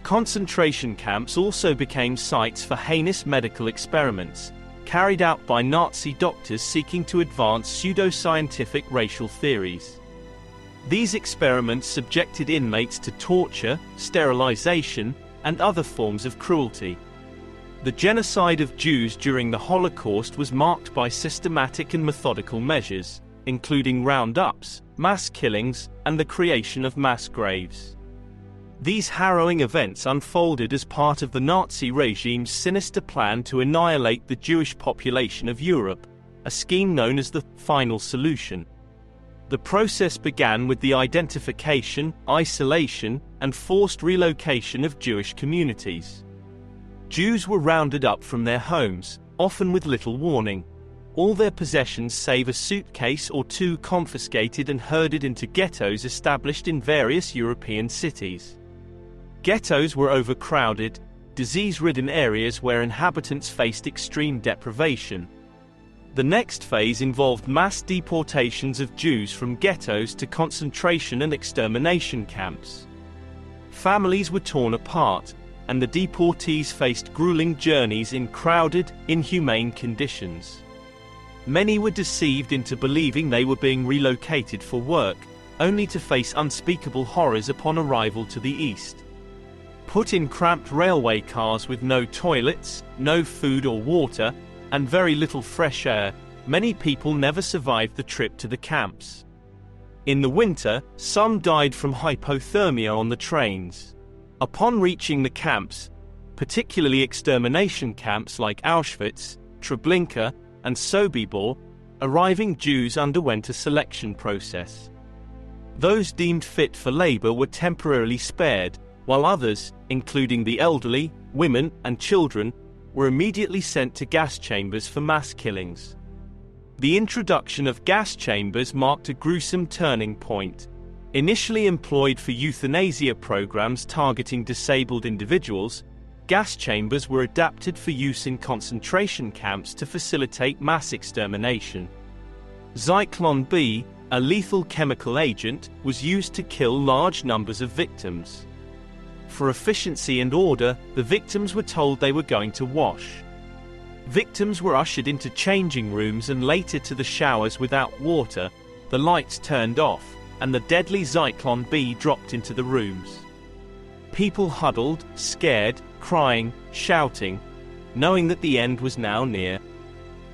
Concentration camps also became sites for heinous medical experiments, carried out by Nazi doctors seeking to advance pseudoscientific racial theories. These experiments subjected inmates to torture, sterilization, and other forms of cruelty. The genocide of Jews during the Holocaust was marked by systematic and methodical measures, including roundups, mass killings, and the creation of mass graves. These harrowing events unfolded as part of the Nazi regime's sinister plan to annihilate the Jewish population of Europe, a scheme known as the Final Solution. The process began with the identification, isolation, and forced relocation of Jewish communities. Jews were rounded up from their homes, often with little warning. All their possessions save a suitcase or two confiscated and herded into ghettos established in various European cities. Ghettos were overcrowded, disease-ridden areas where inhabitants faced extreme deprivation. The next phase involved mass deportations of Jews from ghettos to concentration and extermination camps. Families were torn apart, and the deportees faced grueling journeys in crowded, inhumane conditions. Many were deceived into believing they were being relocated for work, only to face unspeakable horrors upon arrival to the east. Put in cramped railway cars with no toilets, no food or water, and very little fresh air, many people never survived the trip to the camps. In the winter, some died from hypothermia on the trains. Upon reaching the camps, particularly extermination camps like Auschwitz, Treblinka, and Sobibor, arriving Jews underwent a selection process. Those deemed fit for labor were temporarily spared, while others, including the elderly, women, and children, were immediately sent to gas chambers for mass killings. The introduction of gas chambers marked a gruesome turning point. Initially employed for euthanasia programs targeting disabled individuals, gas chambers were adapted for use in concentration camps to facilitate mass extermination. Zyklon B, a lethal chemical agent, was used to kill large numbers of victims. For efficiency and order, the victims were told they were going to wash. Victims were ushered into changing rooms and later to the showers without water, the lights turned off, and the deadly Zyklon B dropped into the rooms. People huddled, scared, crying, shouting, knowing that the end was now near.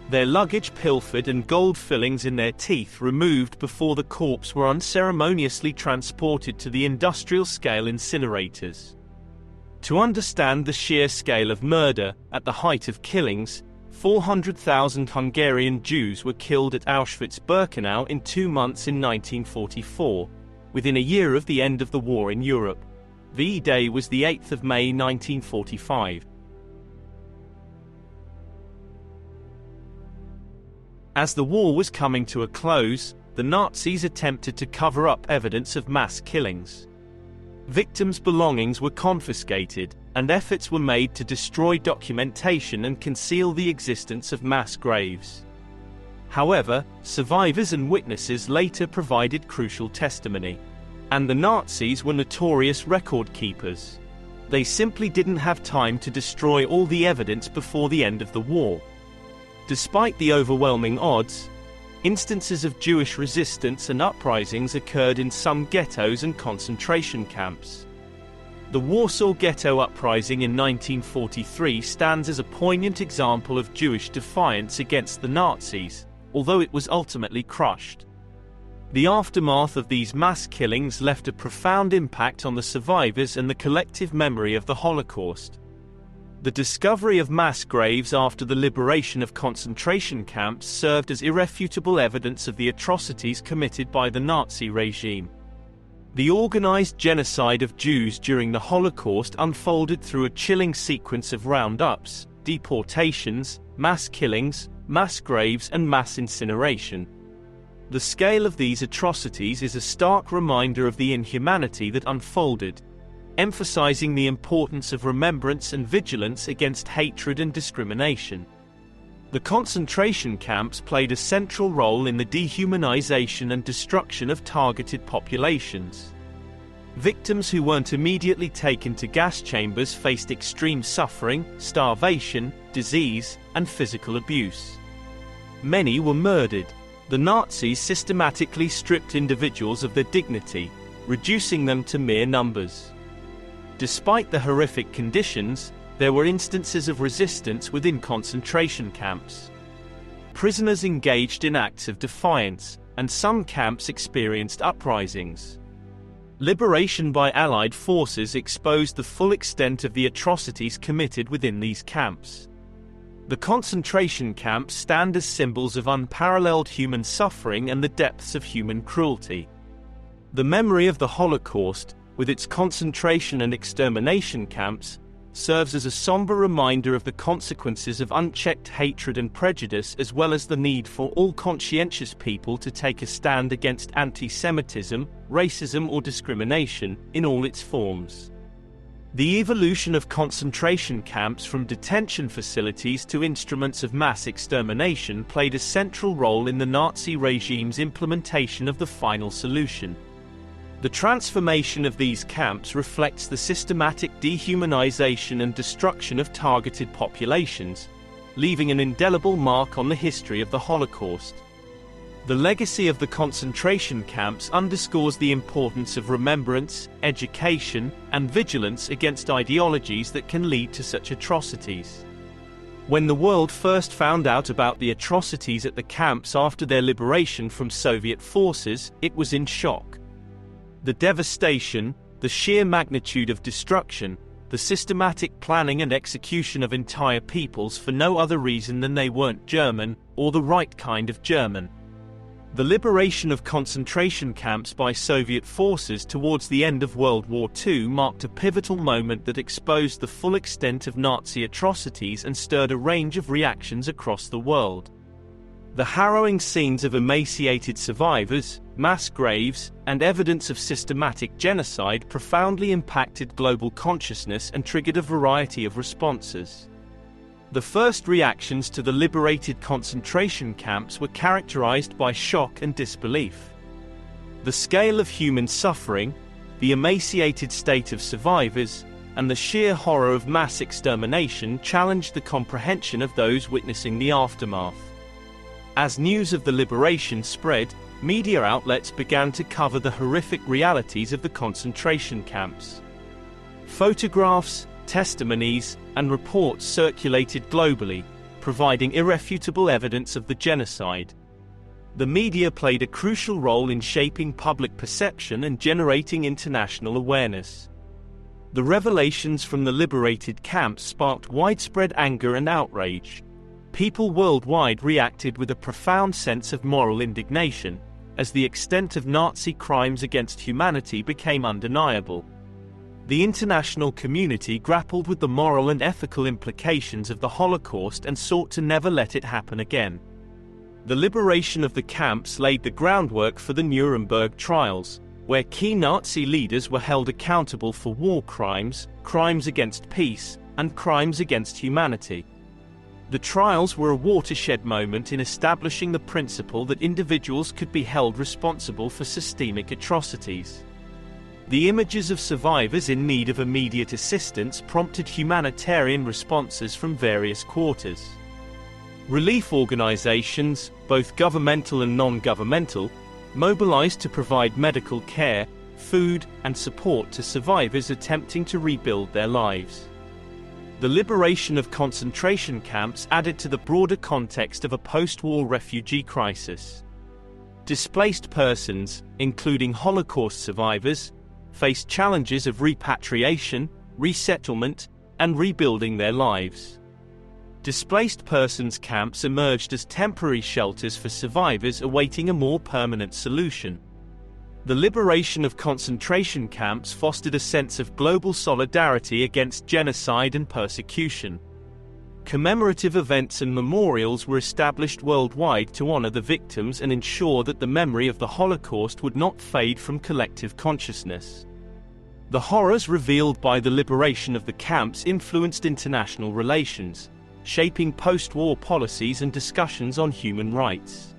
Their luggage pilfered and gold fillings in their teeth removed before the corpse were unceremoniously transported to the industrial-scale incinerators. To understand the sheer scale of murder, at the height of killings, 400,000 Hungarian Jews were killed at Auschwitz-Birkenau in 2 months in 1944, within a year of the end of the war in Europe. V-Day was the 8th of May 1945. As the war was coming to a close, the Nazis attempted to cover up evidence of mass killings. Victims' belongings were confiscated, and efforts were made to destroy documentation and conceal the existence of mass graves. However, survivors and witnesses later provided crucial testimony. And the Nazis were notorious record keepers. They simply didn't have time to destroy all the evidence before the end of the war. Despite the overwhelming odds, instances of Jewish resistance and uprisings occurred in some ghettos and concentration camps. The Warsaw Ghetto Uprising in 1943 stands as a poignant example of Jewish defiance against the Nazis, although it was ultimately crushed. The aftermath of these mass killings left a profound impact on the survivors and the collective memory of the Holocaust. The discovery of mass graves after the liberation of concentration camps served as irrefutable evidence of the atrocities committed by the Nazi regime. The organized genocide of Jews during the Holocaust unfolded through a chilling sequence of roundups, deportations, mass killings, mass graves, and mass incineration. The scale of these atrocities is a stark reminder of the inhumanity that unfolded, emphasizing the importance of remembrance and vigilance against hatred and discrimination. The concentration camps played a central role in the dehumanization and destruction of targeted populations. Victims who weren't immediately taken to gas chambers faced extreme suffering, starvation, disease, and physical abuse. Many were murdered. The Nazis systematically stripped individuals of their dignity, reducing them to mere numbers. Despite the horrific conditions, there were instances of resistance within concentration camps. Prisoners engaged in acts of defiance, and some camps experienced uprisings. Liberation by Allied forces exposed the full extent of the atrocities committed within these camps. The concentration camps stand as symbols of unparalleled human suffering and the depths of human cruelty. The memory of the Holocaust, with its concentration and extermination camps, serves as a somber reminder of the consequences of unchecked hatred and prejudice, as well as the need for all conscientious people to take a stand against anti-Semitism, racism, or discrimination, in all its forms. The evolution of concentration camps from detention facilities to instruments of mass extermination played a central role in the Nazi regime's implementation of the final solution. The transformation of these camps reflects the systematic dehumanization and destruction of targeted populations, leaving an indelible mark on the history of the Holocaust. The legacy of the concentration camps underscores the importance of remembrance, education, and vigilance against ideologies that can lead to such atrocities. When the world first found out about the atrocities at the camps after their liberation from Soviet forces, it was in shock. The devastation, the sheer magnitude of destruction, the systematic planning and execution of entire peoples for no other reason than they weren't German, or the right kind of German. The liberation of concentration camps by Soviet forces towards the end of World War II marked a pivotal moment that exposed the full extent of Nazi atrocities and stirred a range of reactions across the world. The harrowing scenes of emaciated survivors, mass graves, and evidence of systematic genocide profoundly impacted global consciousness and triggered a variety of responses. The first reactions to the liberated concentration camps were characterized by shock and disbelief. The scale of human suffering, the emaciated state of survivors, and the sheer horror of mass extermination challenged the comprehension of those witnessing the aftermath. As news of the liberation spread, media outlets began to cover the horrific realities of the concentration camps. Photographs, testimonies, and reports circulated globally, providing irrefutable evidence of the genocide. The media played a crucial role in shaping public perception and generating international awareness. The revelations from the liberated camps sparked widespread anger and outrage. People worldwide reacted with a profound sense of moral indignation, as the extent of Nazi crimes against humanity became undeniable. The international community grappled with the moral and ethical implications of the Holocaust and sought to never let it happen again. The liberation of the camps laid the groundwork for the Nuremberg trials, where key Nazi leaders were held accountable for war crimes, crimes against peace, and crimes against humanity. The trials were a watershed moment in establishing the principle that individuals could be held responsible for systemic atrocities. The images of survivors in need of immediate assistance prompted humanitarian responses from various quarters. Relief organizations, both governmental and non-governmental, mobilized to provide medical care, food, and support to survivors attempting to rebuild their lives. The liberation of concentration camps added to the broader context of a post-war refugee crisis. Displaced persons, including Holocaust survivors, faced challenges of repatriation, resettlement, and rebuilding their lives. Displaced persons camps emerged as temporary shelters for survivors awaiting a more permanent solution. The liberation of concentration camps fostered a sense of global solidarity against genocide and persecution. Commemorative events and memorials were established worldwide to honor the victims and ensure that the memory of the Holocaust would not fade from collective consciousness. The horrors revealed by the liberation of the camps influenced international relations, shaping post-war policies and discussions on human rights.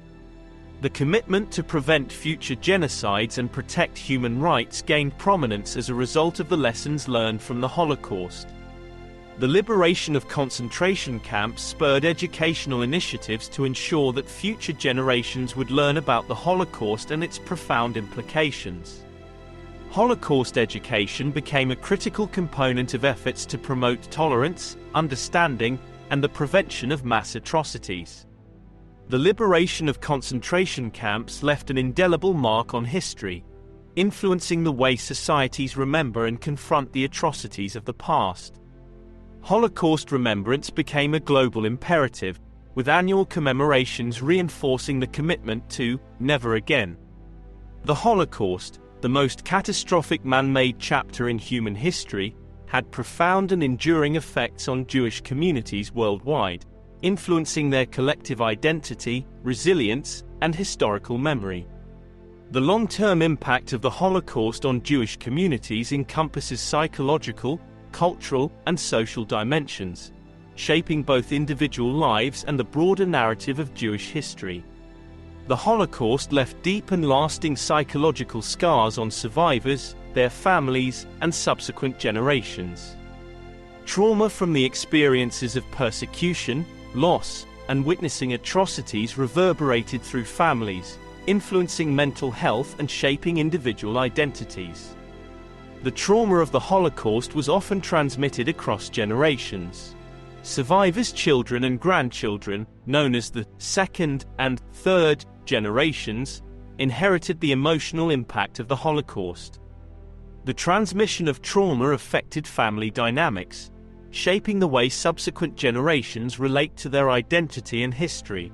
The commitment to prevent future genocides and protect human rights gained prominence as a result of the lessons learned from the Holocaust. The liberation of concentration camps spurred educational initiatives to ensure that future generations would learn about the Holocaust and its profound implications. Holocaust education became a critical component of efforts to promote tolerance, understanding, and the prevention of mass atrocities. The liberation of concentration camps left an indelible mark on history, influencing the way societies remember and confront the atrocities of the past. Holocaust remembrance became a global imperative, with annual commemorations reinforcing the commitment to never again. The Holocaust, the most catastrophic man-made chapter in human history, had profound and enduring effects on Jewish communities worldwide, influencing their collective identity, resilience, and historical memory. The long-term impact of the Holocaust on Jewish communities encompasses psychological, cultural, and social dimensions, shaping both individual lives and the broader narrative of Jewish history. The Holocaust left deep and lasting psychological scars on survivors, their families, and subsequent generations. Trauma from the experiences of persecution, loss, and witnessing atrocities reverberated through families, influencing mental health and shaping individual identities. The trauma of the Holocaust was often transmitted across generations. Survivors' children and grandchildren, known as the second and third generations, inherited the emotional impact of the Holocaust. The transmission of trauma affected family dynamics, shaping the way subsequent generations relate to their identity and history.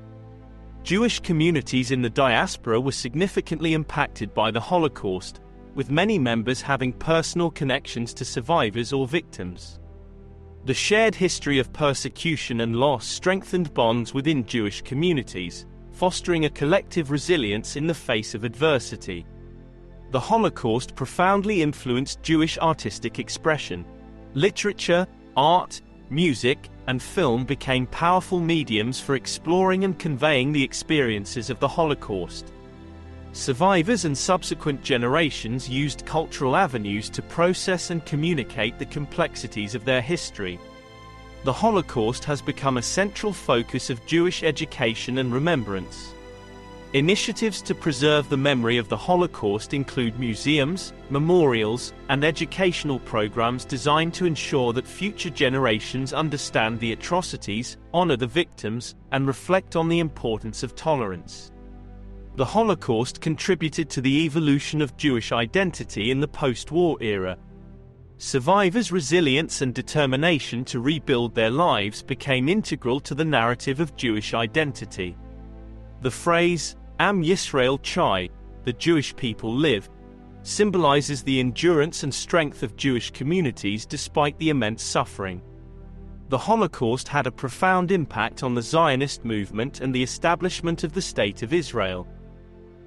Jewish communities in the diaspora were significantly impacted by the Holocaust, with many members having personal connections to survivors or victims. The shared history of persecution and loss strengthened bonds within Jewish communities, fostering a collective resilience in the face of adversity. The Holocaust profoundly influenced Jewish artistic expression. Literature, art, music, and film became powerful mediums for exploring and conveying the experiences of the Holocaust. Survivors and subsequent generations used cultural avenues to process and communicate the complexities of their history. The Holocaust has become a central focus of Jewish education and remembrance. Initiatives to preserve the memory of the Holocaust include museums, memorials, and educational programs designed to ensure that future generations understand the atrocities, honor the victims, and reflect on the importance of tolerance. The Holocaust contributed to the evolution of Jewish identity in the post-war era. Survivors' resilience and determination to rebuild their lives became integral to the narrative of Jewish identity. The phrase, Am Yisrael Chai, the Jewish people live, symbolizes the endurance and strength of Jewish communities despite the immense suffering. The Holocaust had a profound impact on the Zionist movement and the establishment of the State of Israel.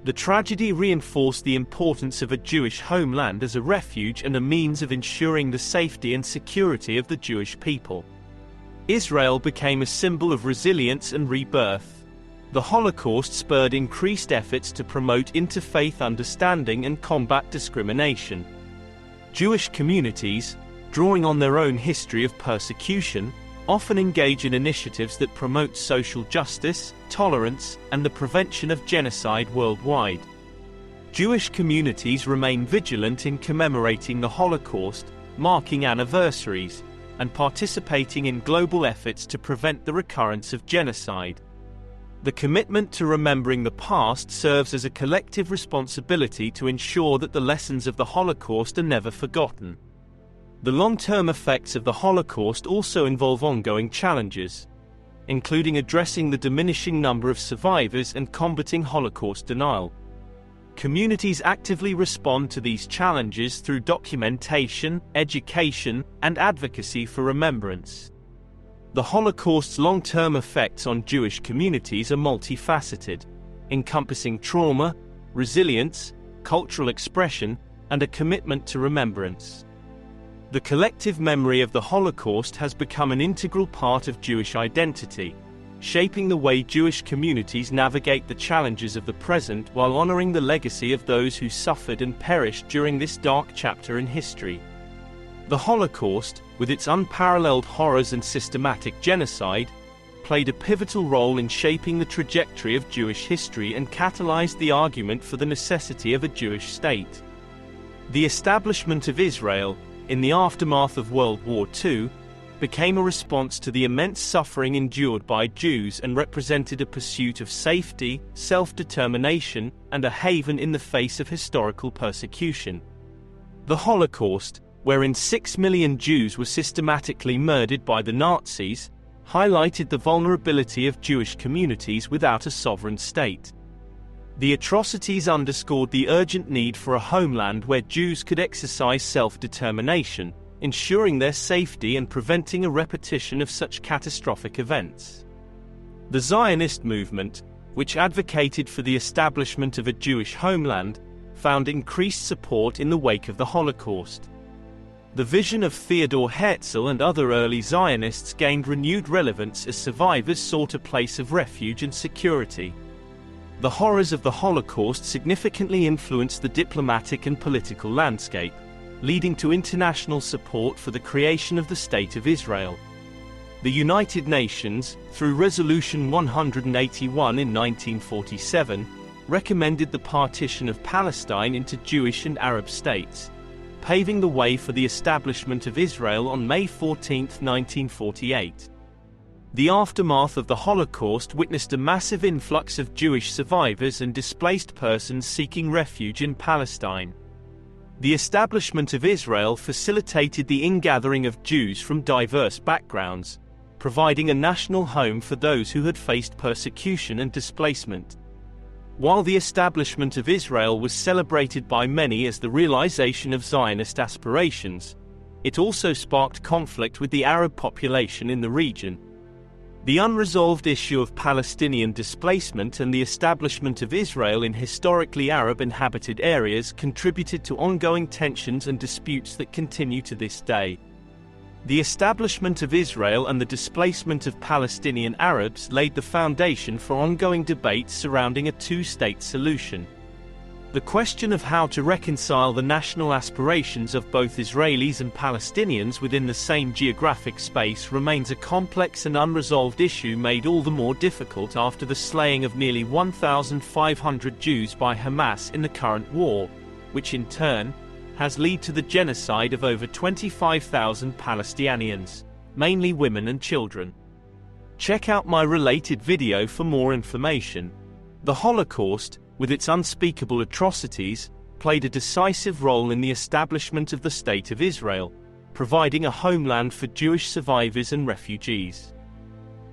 The tragedy reinforced the importance of a Jewish homeland as a refuge and a means of ensuring the safety and security of the Jewish people. Israel became a symbol of resilience and rebirth. The Holocaust spurred increased efforts to promote interfaith understanding and combat discrimination. Jewish communities, drawing on their own history of persecution, often engage in initiatives that promote social justice, tolerance, and the prevention of genocide worldwide. Jewish communities remain vigilant in commemorating the Holocaust, marking anniversaries, and participating in global efforts to prevent the recurrence of genocide. The commitment to remembering the past serves as a collective responsibility to ensure that the lessons of the Holocaust are never forgotten. The long-term effects of the Holocaust also involve ongoing challenges, including addressing the diminishing number of survivors and combating Holocaust denial. Communities actively respond to these challenges through documentation, education, and advocacy for remembrance. The Holocaust's long-term effects on Jewish communities are multifaceted, encompassing trauma, resilience, cultural expression, and a commitment to remembrance. The collective memory of the Holocaust has become an integral part of Jewish identity, shaping the way Jewish communities navigate the challenges of the present while honoring the legacy of those who suffered and perished during this dark chapter in history. The Holocaust, with its unparalleled horrors and systematic genocide, played a pivotal role in shaping the trajectory of Jewish history and catalyzed the argument for the necessity of a Jewish state. The establishment of Israel, in the aftermath of World War II, became a response to the immense suffering endured by Jews and represented a pursuit of safety, self-determination, and a haven in the face of historical persecution. The Holocaust, wherein 6 million Jews were systematically murdered by the Nazis, highlighted the vulnerability of Jewish communities without a sovereign state. The atrocities underscored the urgent need for a homeland where Jews could exercise self-determination, ensuring their safety and preventing a repetition of such catastrophic events. The Zionist movement, which advocated for the establishment of a Jewish homeland, found increased support in the wake of the Holocaust. The vision of Theodor Herzl and other early Zionists gained renewed relevance as survivors sought a place of refuge and security. The horrors of the Holocaust significantly influenced the diplomatic and political landscape, leading to international support for the creation of the State of Israel. The United Nations, through Resolution 181 in 1947, recommended the partition of Palestine into Jewish and Arab states, paving the way for the establishment of Israel on May 14, 1948. The aftermath of the Holocaust witnessed a massive influx of Jewish survivors and displaced persons seeking refuge in Palestine. The establishment of Israel facilitated the ingathering of Jews from diverse backgrounds, providing a national home for those who had faced persecution and displacement. While the establishment of Israel was celebrated by many as the realization of Zionist aspirations, it also sparked conflict with the Arab population in the region. The unresolved issue of Palestinian displacement and the establishment of Israel in historically Arab-inhabited areas contributed to ongoing tensions and disputes that continue to this day. The establishment of Israel and the displacement of Palestinian Arabs laid the foundation for ongoing debates surrounding a two-state solution. The question of how to reconcile the national aspirations of both Israelis and Palestinians within the same geographic space remains a complex and unresolved issue, made all the more difficult after the slaying of nearly 1,500 Jews by Hamas in the current war, which in turn has led to the genocide of over 25,000 Palestinians, mainly women and children. Check out my related video for more information. The Holocaust, with its unspeakable atrocities, played a decisive role in the establishment of the State of Israel, providing a homeland for Jewish survivors and refugees.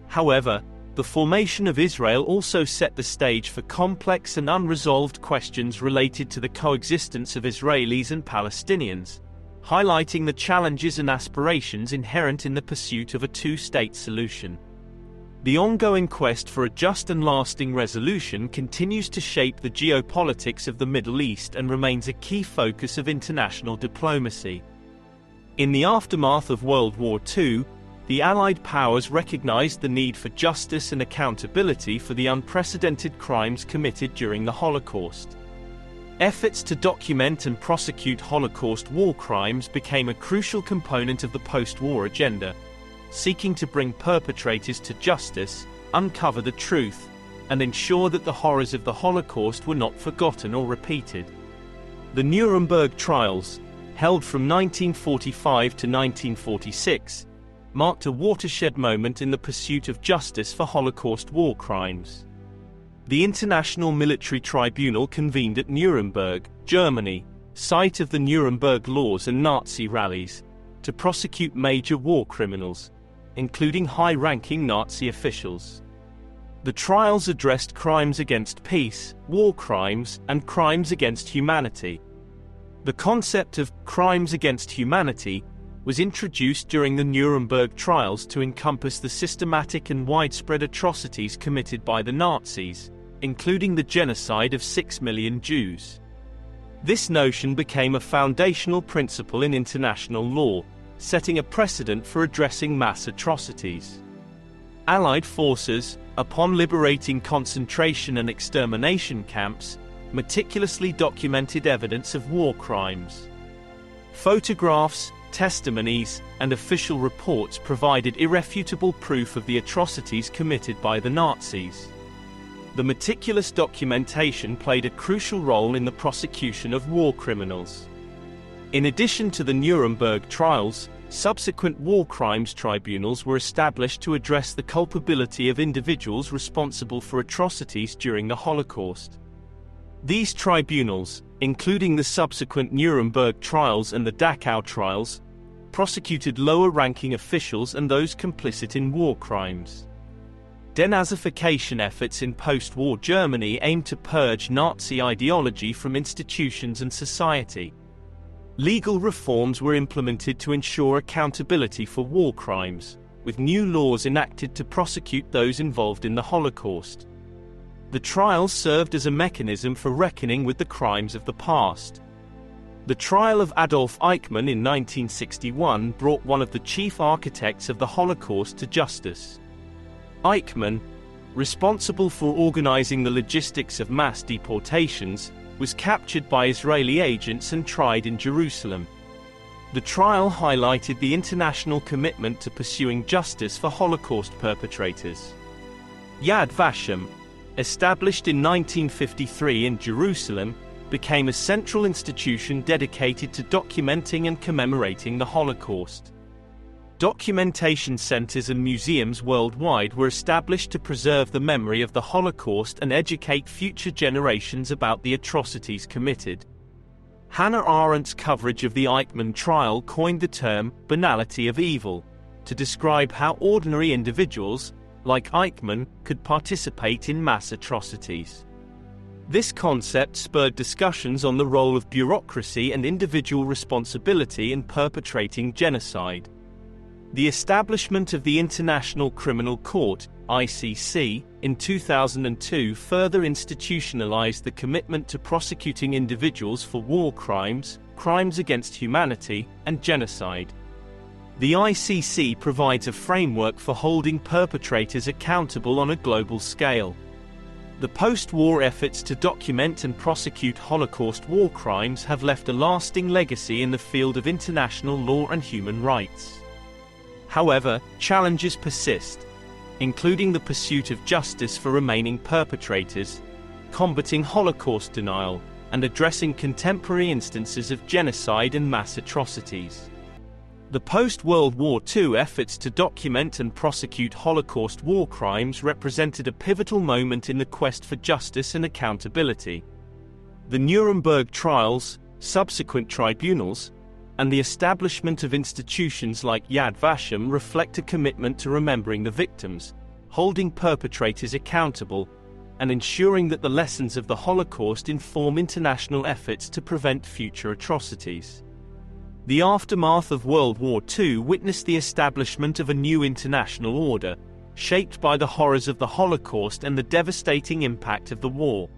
However, the formation of Israel also set the stage for complex and unresolved questions related to the coexistence of Israelis and Palestinians, highlighting the challenges and aspirations inherent in the pursuit of a two-state solution. The ongoing quest for a just and lasting resolution continues to shape the geopolitics of the Middle East and remains a key focus of international diplomacy. In the aftermath of World War II, the Allied powers recognized the need for justice and accountability for the unprecedented crimes committed during the Holocaust. Efforts to document and prosecute Holocaust war crimes became a crucial component of the post-war agenda, seeking to bring perpetrators to justice, uncover the truth, and ensure that the horrors of the Holocaust were not forgotten or repeated. The Nuremberg trials, held from 1945 to 1946, marked a watershed moment in the pursuit of justice for Holocaust war crimes. The International Military Tribunal convened at Nuremberg, Germany, site of the Nuremberg Laws and Nazi rallies, to prosecute major war criminals, including high-ranking Nazi officials. The trials addressed crimes against peace, war crimes, and crimes against humanity. The concept of crimes against humanity was introduced during the Nuremberg trials to encompass the systematic and widespread atrocities committed by the Nazis, including the genocide of 6 million Jews. This notion became a foundational principle in international law, setting a precedent for addressing mass atrocities. Allied forces, upon liberating concentration and extermination camps, meticulously documented evidence of war crimes. Photographs, testimonies, and official reports provided irrefutable proof of the atrocities committed by the Nazis. The meticulous documentation played a crucial role in the prosecution of war criminals. In addition to the Nuremberg trials, subsequent war crimes tribunals were established to address the culpability of individuals responsible for atrocities during the Holocaust. These tribunals, including the subsequent Nuremberg trials and the Dachau trials, prosecuted lower-ranking officials and those complicit in war crimes. Denazification efforts in post-war Germany aimed to purge Nazi ideology from institutions and society. Legal reforms were implemented to ensure accountability for war crimes, with new laws enacted to prosecute those involved in the Holocaust. The trials served as a mechanism for reckoning with the crimes of the past. The trial of Adolf Eichmann in 1961 brought one of the chief architects of the Holocaust to justice. Eichmann, responsible for organizing the logistics of mass deportations, was captured by Israeli agents and tried in Jerusalem. The trial highlighted the international commitment to pursuing justice for Holocaust perpetrators. Yad Vashem, established in 1953 in Jerusalem, became a central institution dedicated to documenting and commemorating the Holocaust. Documentation centers and museums worldwide were established to preserve the memory of the Holocaust and educate future generations about the atrocities committed. Hannah Arendt's coverage of the Eichmann trial coined the term "banality of evil" to describe how ordinary individuals, like Eichmann, could participate in mass atrocities. This concept spurred discussions on the role of bureaucracy and individual responsibility in perpetrating genocide. The establishment of the International Criminal Court, ICC, in 2002 further institutionalized the commitment to prosecuting individuals for war crimes, crimes against humanity, and genocide. The ICC provides a framework for holding perpetrators accountable on a global scale. The post-war efforts to document and prosecute Holocaust war crimes have left a lasting legacy in the field of international law and human rights. However, challenges persist, including the pursuit of justice for remaining perpetrators, combating Holocaust denial, and addressing contemporary instances of genocide and mass atrocities. The post-World War II efforts to document and prosecute Holocaust war crimes represented a pivotal moment in the quest for justice and accountability. The Nuremberg trials, subsequent tribunals, and the establishment of institutions like Yad Vashem reflect a commitment to remembering the victims, holding perpetrators accountable, and ensuring that the lessons of the Holocaust inform international efforts to prevent future atrocities. The aftermath of World War II witnessed the establishment of a new international order, shaped by the horrors of the Holocaust and the devastating impact of the war.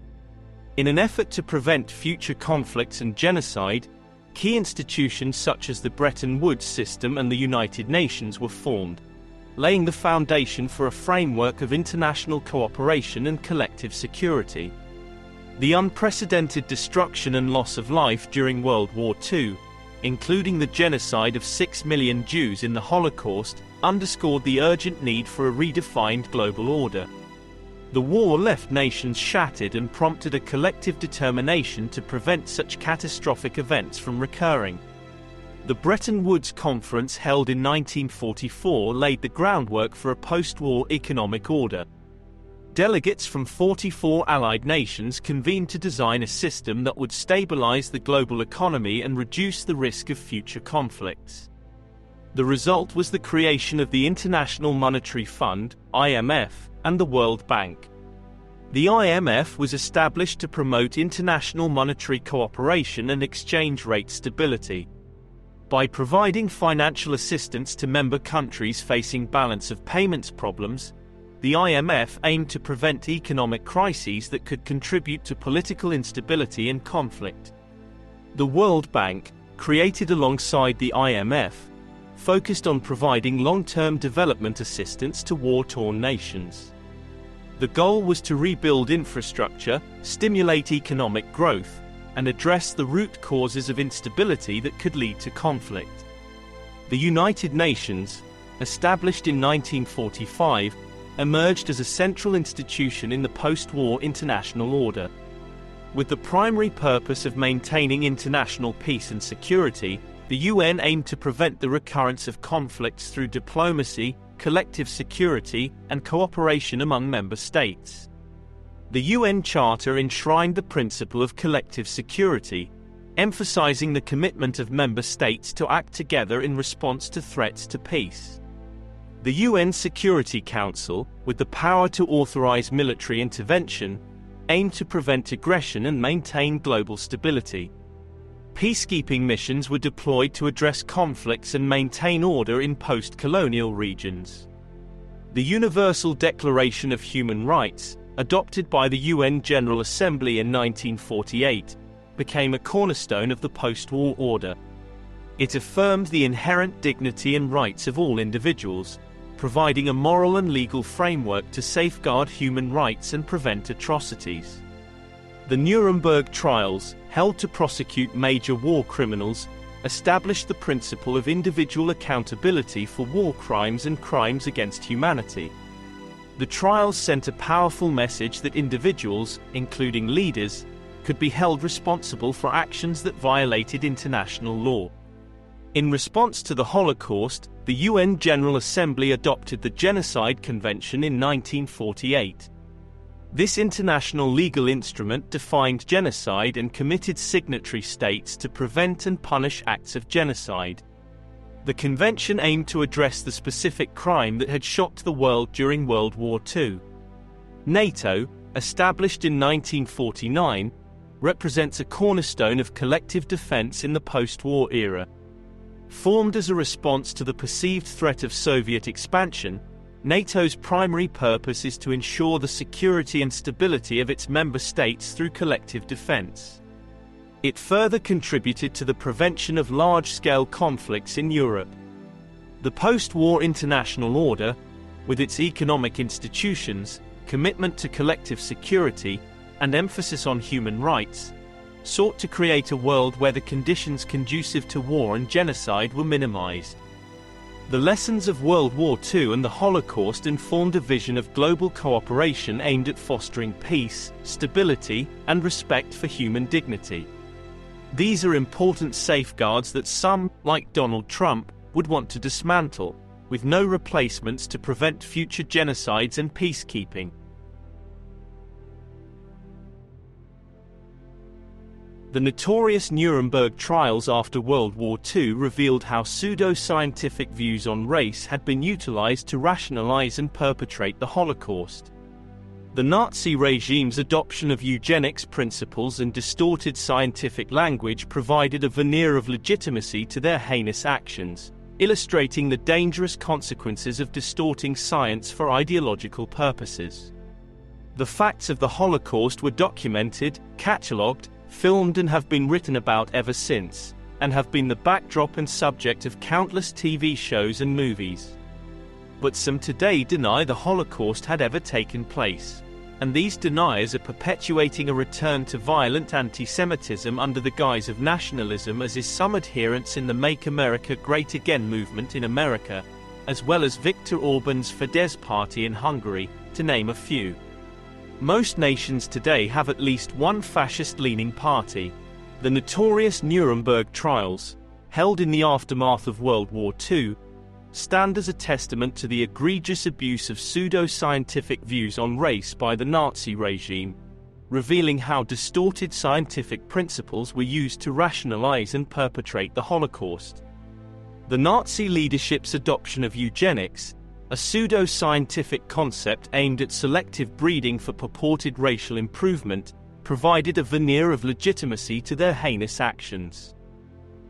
In an effort to prevent future conflicts and genocide, key institutions such as the Bretton Woods system and the United Nations were formed, laying the foundation for a framework of international cooperation and collective security. The unprecedented destruction and loss of life during World War II, including the genocide of 6 million Jews in the Holocaust, underscored the urgent need for a redefined global order. The war left nations shattered and prompted a collective determination to prevent such catastrophic events from recurring. The Bretton Woods Conference held in 1944 laid the groundwork for a post-war economic order. Delegates from 44 allied nations convened to design a system that would stabilize the global economy and reduce the risk of future conflicts. The result was the creation of the International Monetary Fund, IMF, and the World Bank. The IMF was established to promote international monetary cooperation and exchange rate stability. By providing financial assistance to member countries facing balance of payments problems, the IMF aimed to prevent economic crises that could contribute to political instability and conflict. The World Bank, created alongside the IMF, focused on providing long-term development assistance to war-torn nations. The goal was to rebuild infrastructure, stimulate economic growth, and address the root causes of instability that could lead to conflict. The United Nations, established in 1945, emerged as a central institution in the post-war international order. With the primary purpose of maintaining international peace and security, the UN aimed to prevent the recurrence of conflicts through diplomacy, collective security, and cooperation among member states. The UN Charter enshrined the principle of collective security, emphasizing the commitment of member states to act together in response to threats to peace. The UN Security Council, with the power to authorize military intervention, aimed to prevent aggression and maintain global stability. Peacekeeping missions were deployed to address conflicts and maintain order in post-colonial regions. The Universal Declaration of Human Rights, adopted by the UN General Assembly in 1948, became a cornerstone of the post-war order. It affirmed the inherent dignity and rights of all individuals, providing a moral and legal framework to safeguard human rights and prevent atrocities. The Nuremberg trials, held to prosecute major war criminals, established the principle of individual accountability for war crimes and crimes against humanity. The trials sent a powerful message that individuals, including leaders, could be held responsible for actions that violated international law. In response to the Holocaust, the UN General Assembly adopted the Genocide Convention in 1948. This international legal instrument defined genocide and committed signatory states to prevent and punish acts of genocide. The convention aimed to address the specific crime that had shocked the world during World War II. NATO, established in 1949, represents a cornerstone of collective defense in the post-war era. Formed as a response to the perceived threat of Soviet expansion, NATO's primary purpose is to ensure the security and stability of its member states through collective defense. It further contributed to the prevention of large-scale conflicts in Europe. The post-war international order, with its economic institutions, commitment to collective security, and emphasis on human rights, sought to create a world where the conditions conducive to war and genocide were minimized. The lessons of World War II and the Holocaust informed a vision of global cooperation aimed at fostering peace, stability, and respect for human dignity. These are important safeguards that some, like Donald Trump, would want to dismantle, with no replacements to prevent future genocides and peacekeeping. The notorious Nuremberg trials after World War II revealed how pseudo-scientific views on race had been utilized to rationalize and perpetrate the Holocaust. The Nazi regime's adoption of eugenics principles and distorted scientific language provided a veneer of legitimacy to their heinous actions, illustrating the dangerous consequences of distorting science for ideological purposes. The facts of the Holocaust were documented, catalogued, filmed and have been written about ever since, and have been the backdrop and subject of countless TV shows and movies. But some today deny the Holocaust had ever taken place, and these deniers are perpetuating a return to violent anti-Semitism under the guise of nationalism, as is some adherents in the Make America Great Again movement in America, as well as Viktor Orban's Fidesz party in Hungary, to name a few. Most nations today have at least one fascist-leaning party. The notorious Nuremberg trials, held in the aftermath of World War II, stand as a testament to the egregious abuse of pseudo-scientific views on race by the Nazi regime, revealing how distorted scientific principles were used to rationalize and perpetrate the Holocaust. The Nazi leadership's adoption of eugenics, a pseudo-scientific concept aimed at selective breeding for purported racial improvement, provided a veneer of legitimacy to their heinous actions.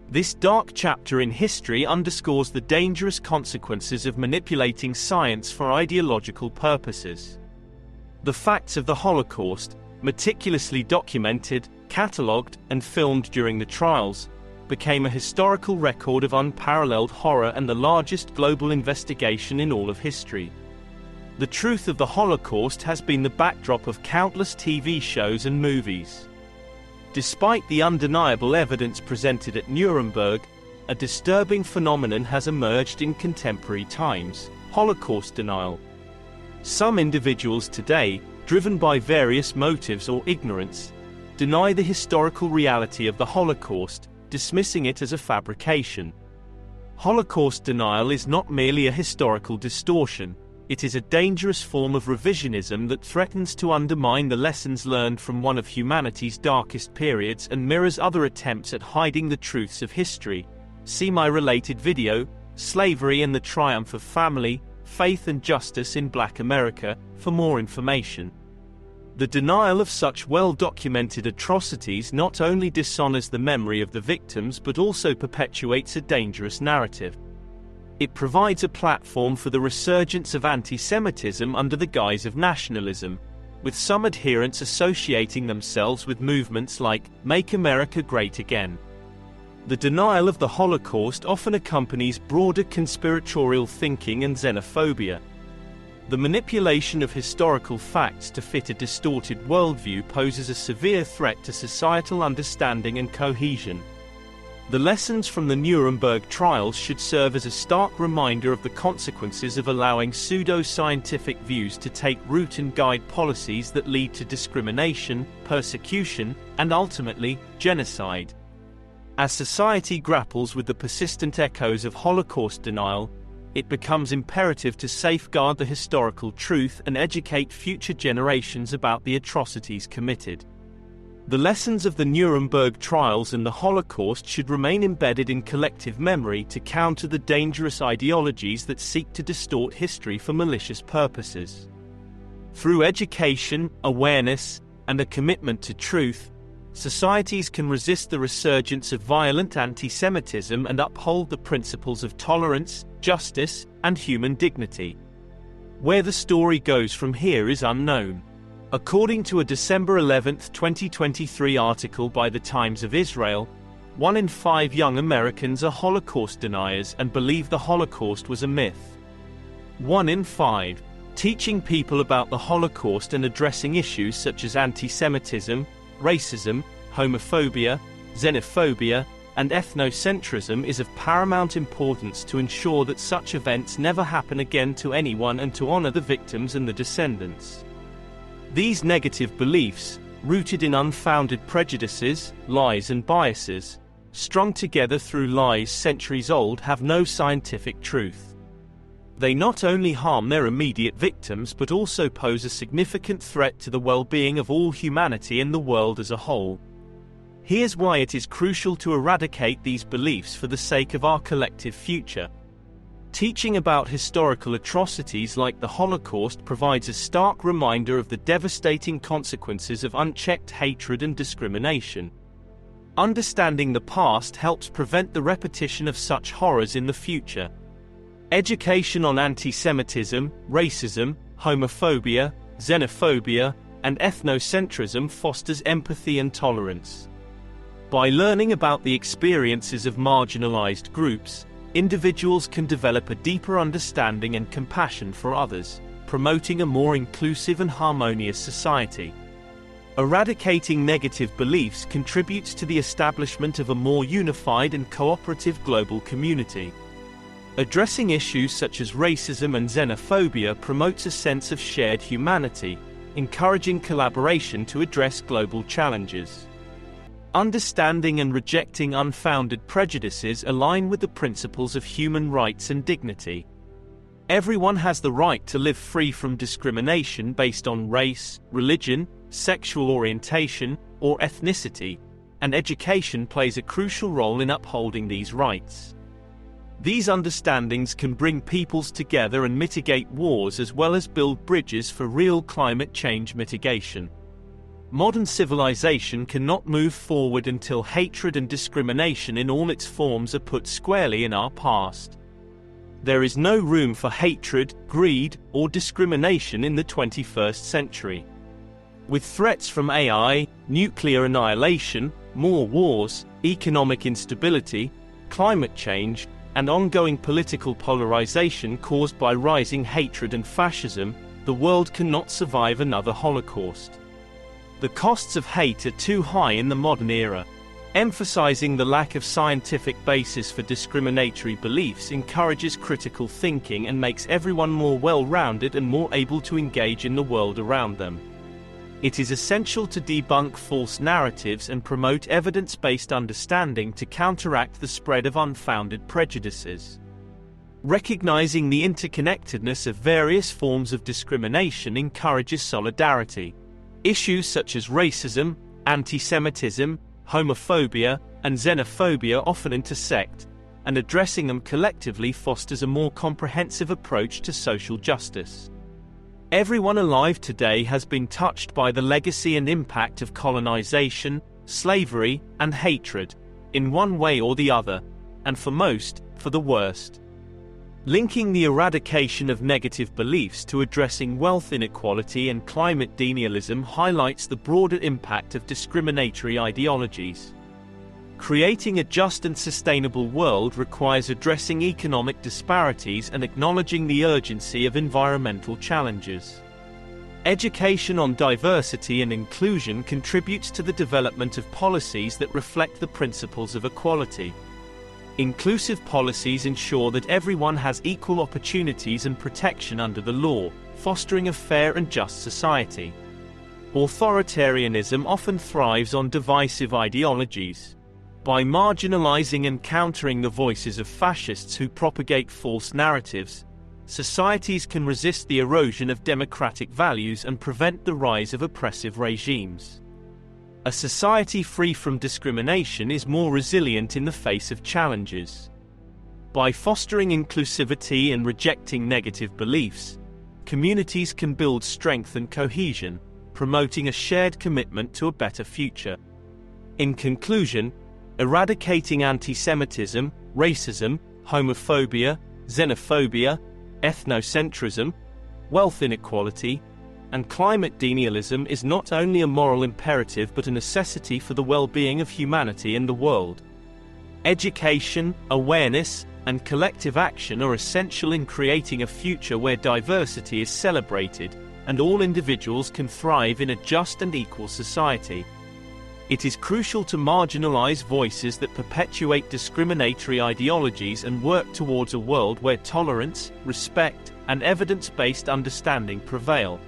This dark chapter in history underscores the dangerous consequences of manipulating science for ideological purposes. The facts of the Holocaust, meticulously documented, catalogued, and filmed during the trials, became a historical record of unparalleled horror and the largest global investigation in all of history. The truth of the Holocaust has been the backdrop of countless TV shows and movies. Despite the undeniable evidence presented at Nuremberg, a disturbing phenomenon has emerged in contemporary times: Holocaust denial. Some individuals today, driven by various motives or ignorance, deny the historical reality of the Holocaust, dismissing it as a fabrication. Holocaust denial is not merely a historical distortion, it is a dangerous form of revisionism that threatens to undermine the lessons learned from one of humanity's darkest periods and mirrors other attempts at hiding the truths of history. See my related video, Slavery and the Triumph of Family, Faith and Justice in Black America, for more information. The denial of such well-documented atrocities not only dishonors the memory of the victims but also perpetuates a dangerous narrative. It provides a platform for the resurgence of anti-Semitism under the guise of nationalism, with some adherents associating themselves with movements like Make America Great Again. The denial of the Holocaust often accompanies broader conspiratorial thinking and xenophobia. The manipulation of historical facts to fit a distorted worldview poses a severe threat to societal understanding and cohesion. The lessons from the Nuremberg trials should serve as a stark reminder of the consequences of allowing pseudo-scientific views to take root and guide policies that lead to discrimination, persecution, and ultimately, genocide. As society grapples with the persistent echoes of Holocaust denial, it becomes imperative to safeguard the historical truth and educate future generations about the atrocities committed. The lessons of the Nuremberg trials and the Holocaust should remain embedded in collective memory to counter the dangerous ideologies that seek to distort history for malicious purposes. Through education, awareness, and a commitment to truth, societies can resist the resurgence of violent anti-Semitism and uphold the principles of tolerance, justice, and human dignity. Where the story goes from here is unknown. According to a December 11, 2023 article by the Times of Israel, 1 in 5 young Americans are Holocaust deniers and believe the Holocaust was a myth. 1 in 5. Teaching people about the Holocaust and addressing issues such as anti-Semitism, racism, homophobia, xenophobia, and ethnocentrism is of paramount importance to ensure that such events never happen again to anyone and to honor the victims and the descendants. These negative beliefs, rooted in unfounded prejudices, lies and biases, strung together through lies centuries old, have no scientific truth. They not only harm their immediate victims but also pose a significant threat to the well-being of all humanity and the world as a whole. Here's why it is crucial to eradicate these beliefs for the sake of our collective future. Teaching about historical atrocities like the Holocaust provides a stark reminder of the devastating consequences of unchecked hatred and discrimination. Understanding the past helps prevent the repetition of such horrors in the future. Education on anti-Semitism, racism, homophobia, xenophobia, and ethnocentrism fosters empathy and tolerance. By learning about the experiences of marginalized groups, individuals can develop a deeper understanding and compassion for others, promoting a more inclusive and harmonious society. Eradicating negative beliefs contributes to the establishment of a more unified and cooperative global community. Addressing issues such as racism and xenophobia promotes a sense of shared humanity, encouraging collaboration to address global challenges. Understanding and rejecting unfounded prejudices align with the principles of human rights and dignity. Everyone has the right to live free from discrimination based on race, religion, sexual orientation, or ethnicity, and education plays a crucial role in upholding these rights. These understandings can bring peoples together and mitigate wars as well as build bridges for real climate change mitigation. Modern civilization cannot move forward until hatred and discrimination in all its forms are put squarely in our past. There is no room for hatred, greed, or discrimination in the 21st century. With threats from AI, nuclear annihilation, more wars, economic instability, climate change, and ongoing political polarization caused by rising hatred and fascism, the world cannot survive another Holocaust. The costs of hate are too high in the modern era. Emphasizing the lack of scientific basis for discriminatory beliefs encourages critical thinking and makes everyone more well-rounded and more able to engage in the world around them. It is essential to debunk false narratives and promote evidence-based understanding to counteract the spread of unfounded prejudices. Recognizing the interconnectedness of various forms of discrimination encourages solidarity. Issues such as racism, anti-Semitism, homophobia, and xenophobia often intersect, and addressing them collectively fosters a more comprehensive approach to social justice. Everyone alive today has been touched by the legacy and impact of colonization, slavery, and hatred, in one way or the other, and for most, for the worst. Linking the eradication of negative beliefs to addressing wealth inequality and climate denialism highlights the broader impact of discriminatory ideologies. Creating a just and sustainable world requires addressing economic disparities and acknowledging the urgency of environmental challenges. Education on diversity and inclusion contributes to the development of policies that reflect the principles of equality. Inclusive policies ensure that everyone has equal opportunities and protection under the law, fostering a fair and just society. Authoritarianism often thrives on divisive ideologies. By marginalizing and countering the voices of fascists who propagate false narratives, societies can resist the erosion of democratic values and prevent the rise of oppressive regimes. A society free from discrimination is more resilient in the face of challenges. By fostering inclusivity and rejecting negative beliefs, communities can build strength and cohesion, promoting a shared commitment to a better future. In conclusion, eradicating anti-Semitism, racism, homophobia, xenophobia, ethnocentrism, wealth inequality, and climate denialism is not only a moral imperative but a necessity for the well-being of humanity and the world. Education, awareness, and collective action are essential in creating a future where diversity is celebrated and all individuals can thrive in a just and equal society. It is crucial to marginalize voices that perpetuate discriminatory ideologies and work towards a world where tolerance, respect, and evidence-based understanding prevail.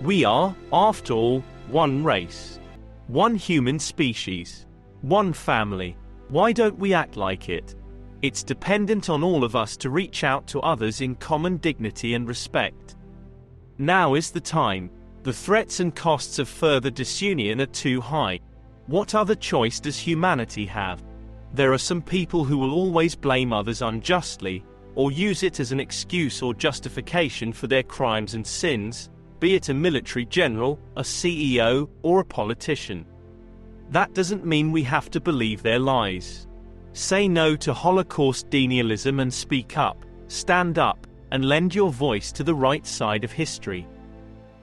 We are, after all, one race, one human species, one family. Why don't we act like it? It's dependent on all of us to reach out to others in common dignity and respect. Now is the time. The threats and costs of further disunion are too high. What other choice does humanity have? There are some people who will always blame others unjustly, or use it as an excuse or justification for their crimes and sins, be it a military general, a CEO, or a politician. That doesn't mean we have to believe their lies. Say no to Holocaust denialism and speak up, stand up, and lend your voice to the right side of history.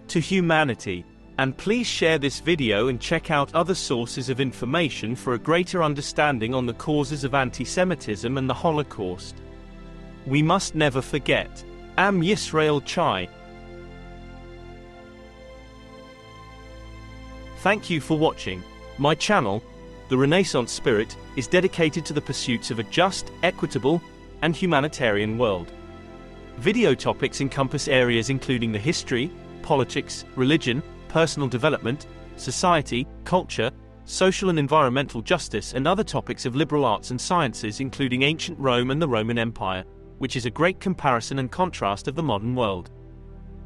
To humanity. And please share this video and check out other sources of information for a greater understanding on the causes of anti-Semitism and the Holocaust. We must never forget. Am Yisrael Chai. Thank you for watching. My channel, The Renaissance Spirit, is dedicated to the pursuits of a just, equitable, and humanitarian world. Video topics encompass areas including the history, politics, religion, personal development, society, culture, social and environmental justice, and other topics of liberal arts and sciences including ancient Rome and the Roman Empire, which is a great comparison and contrast of the modern world.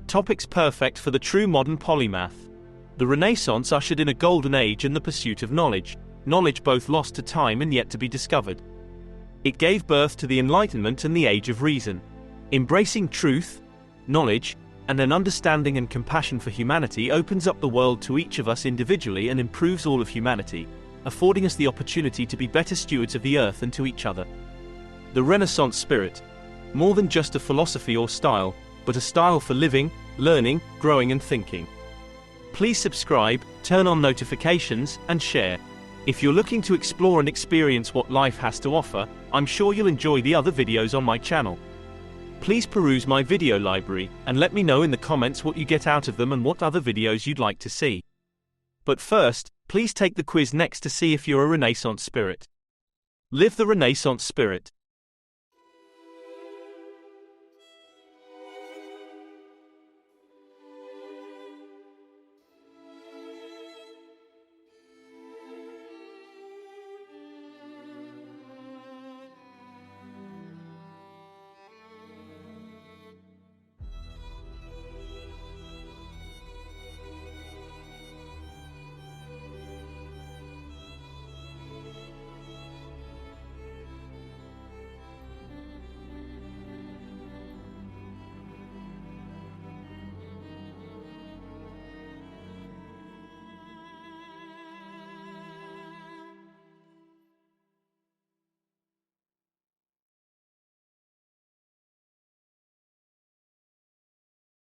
Topics perfect for the true modern polymath. The Renaissance ushered in a golden age in the pursuit of knowledge both lost to time and yet to be discovered. It gave birth to the Enlightenment and the Age of Reason. Embracing truth, knowledge, and an understanding and compassion for humanity opens up the world to each of us individually and improves all of humanity, affording us the opportunity to be better stewards of the earth and to each other. The Renaissance spirit. More than just a philosophy or style, but a style for living, learning, growing and thinking. Please subscribe, turn on notifications, and share. If you're looking to explore and experience what life has to offer, I'm sure you'll enjoy the other videos on my channel. Please peruse my video library, and let me know in the comments what you get out of them and what other videos you'd like to see. But first, please take the quiz next to see if you're a Renaissance spirit. Live the Renaissance spirit.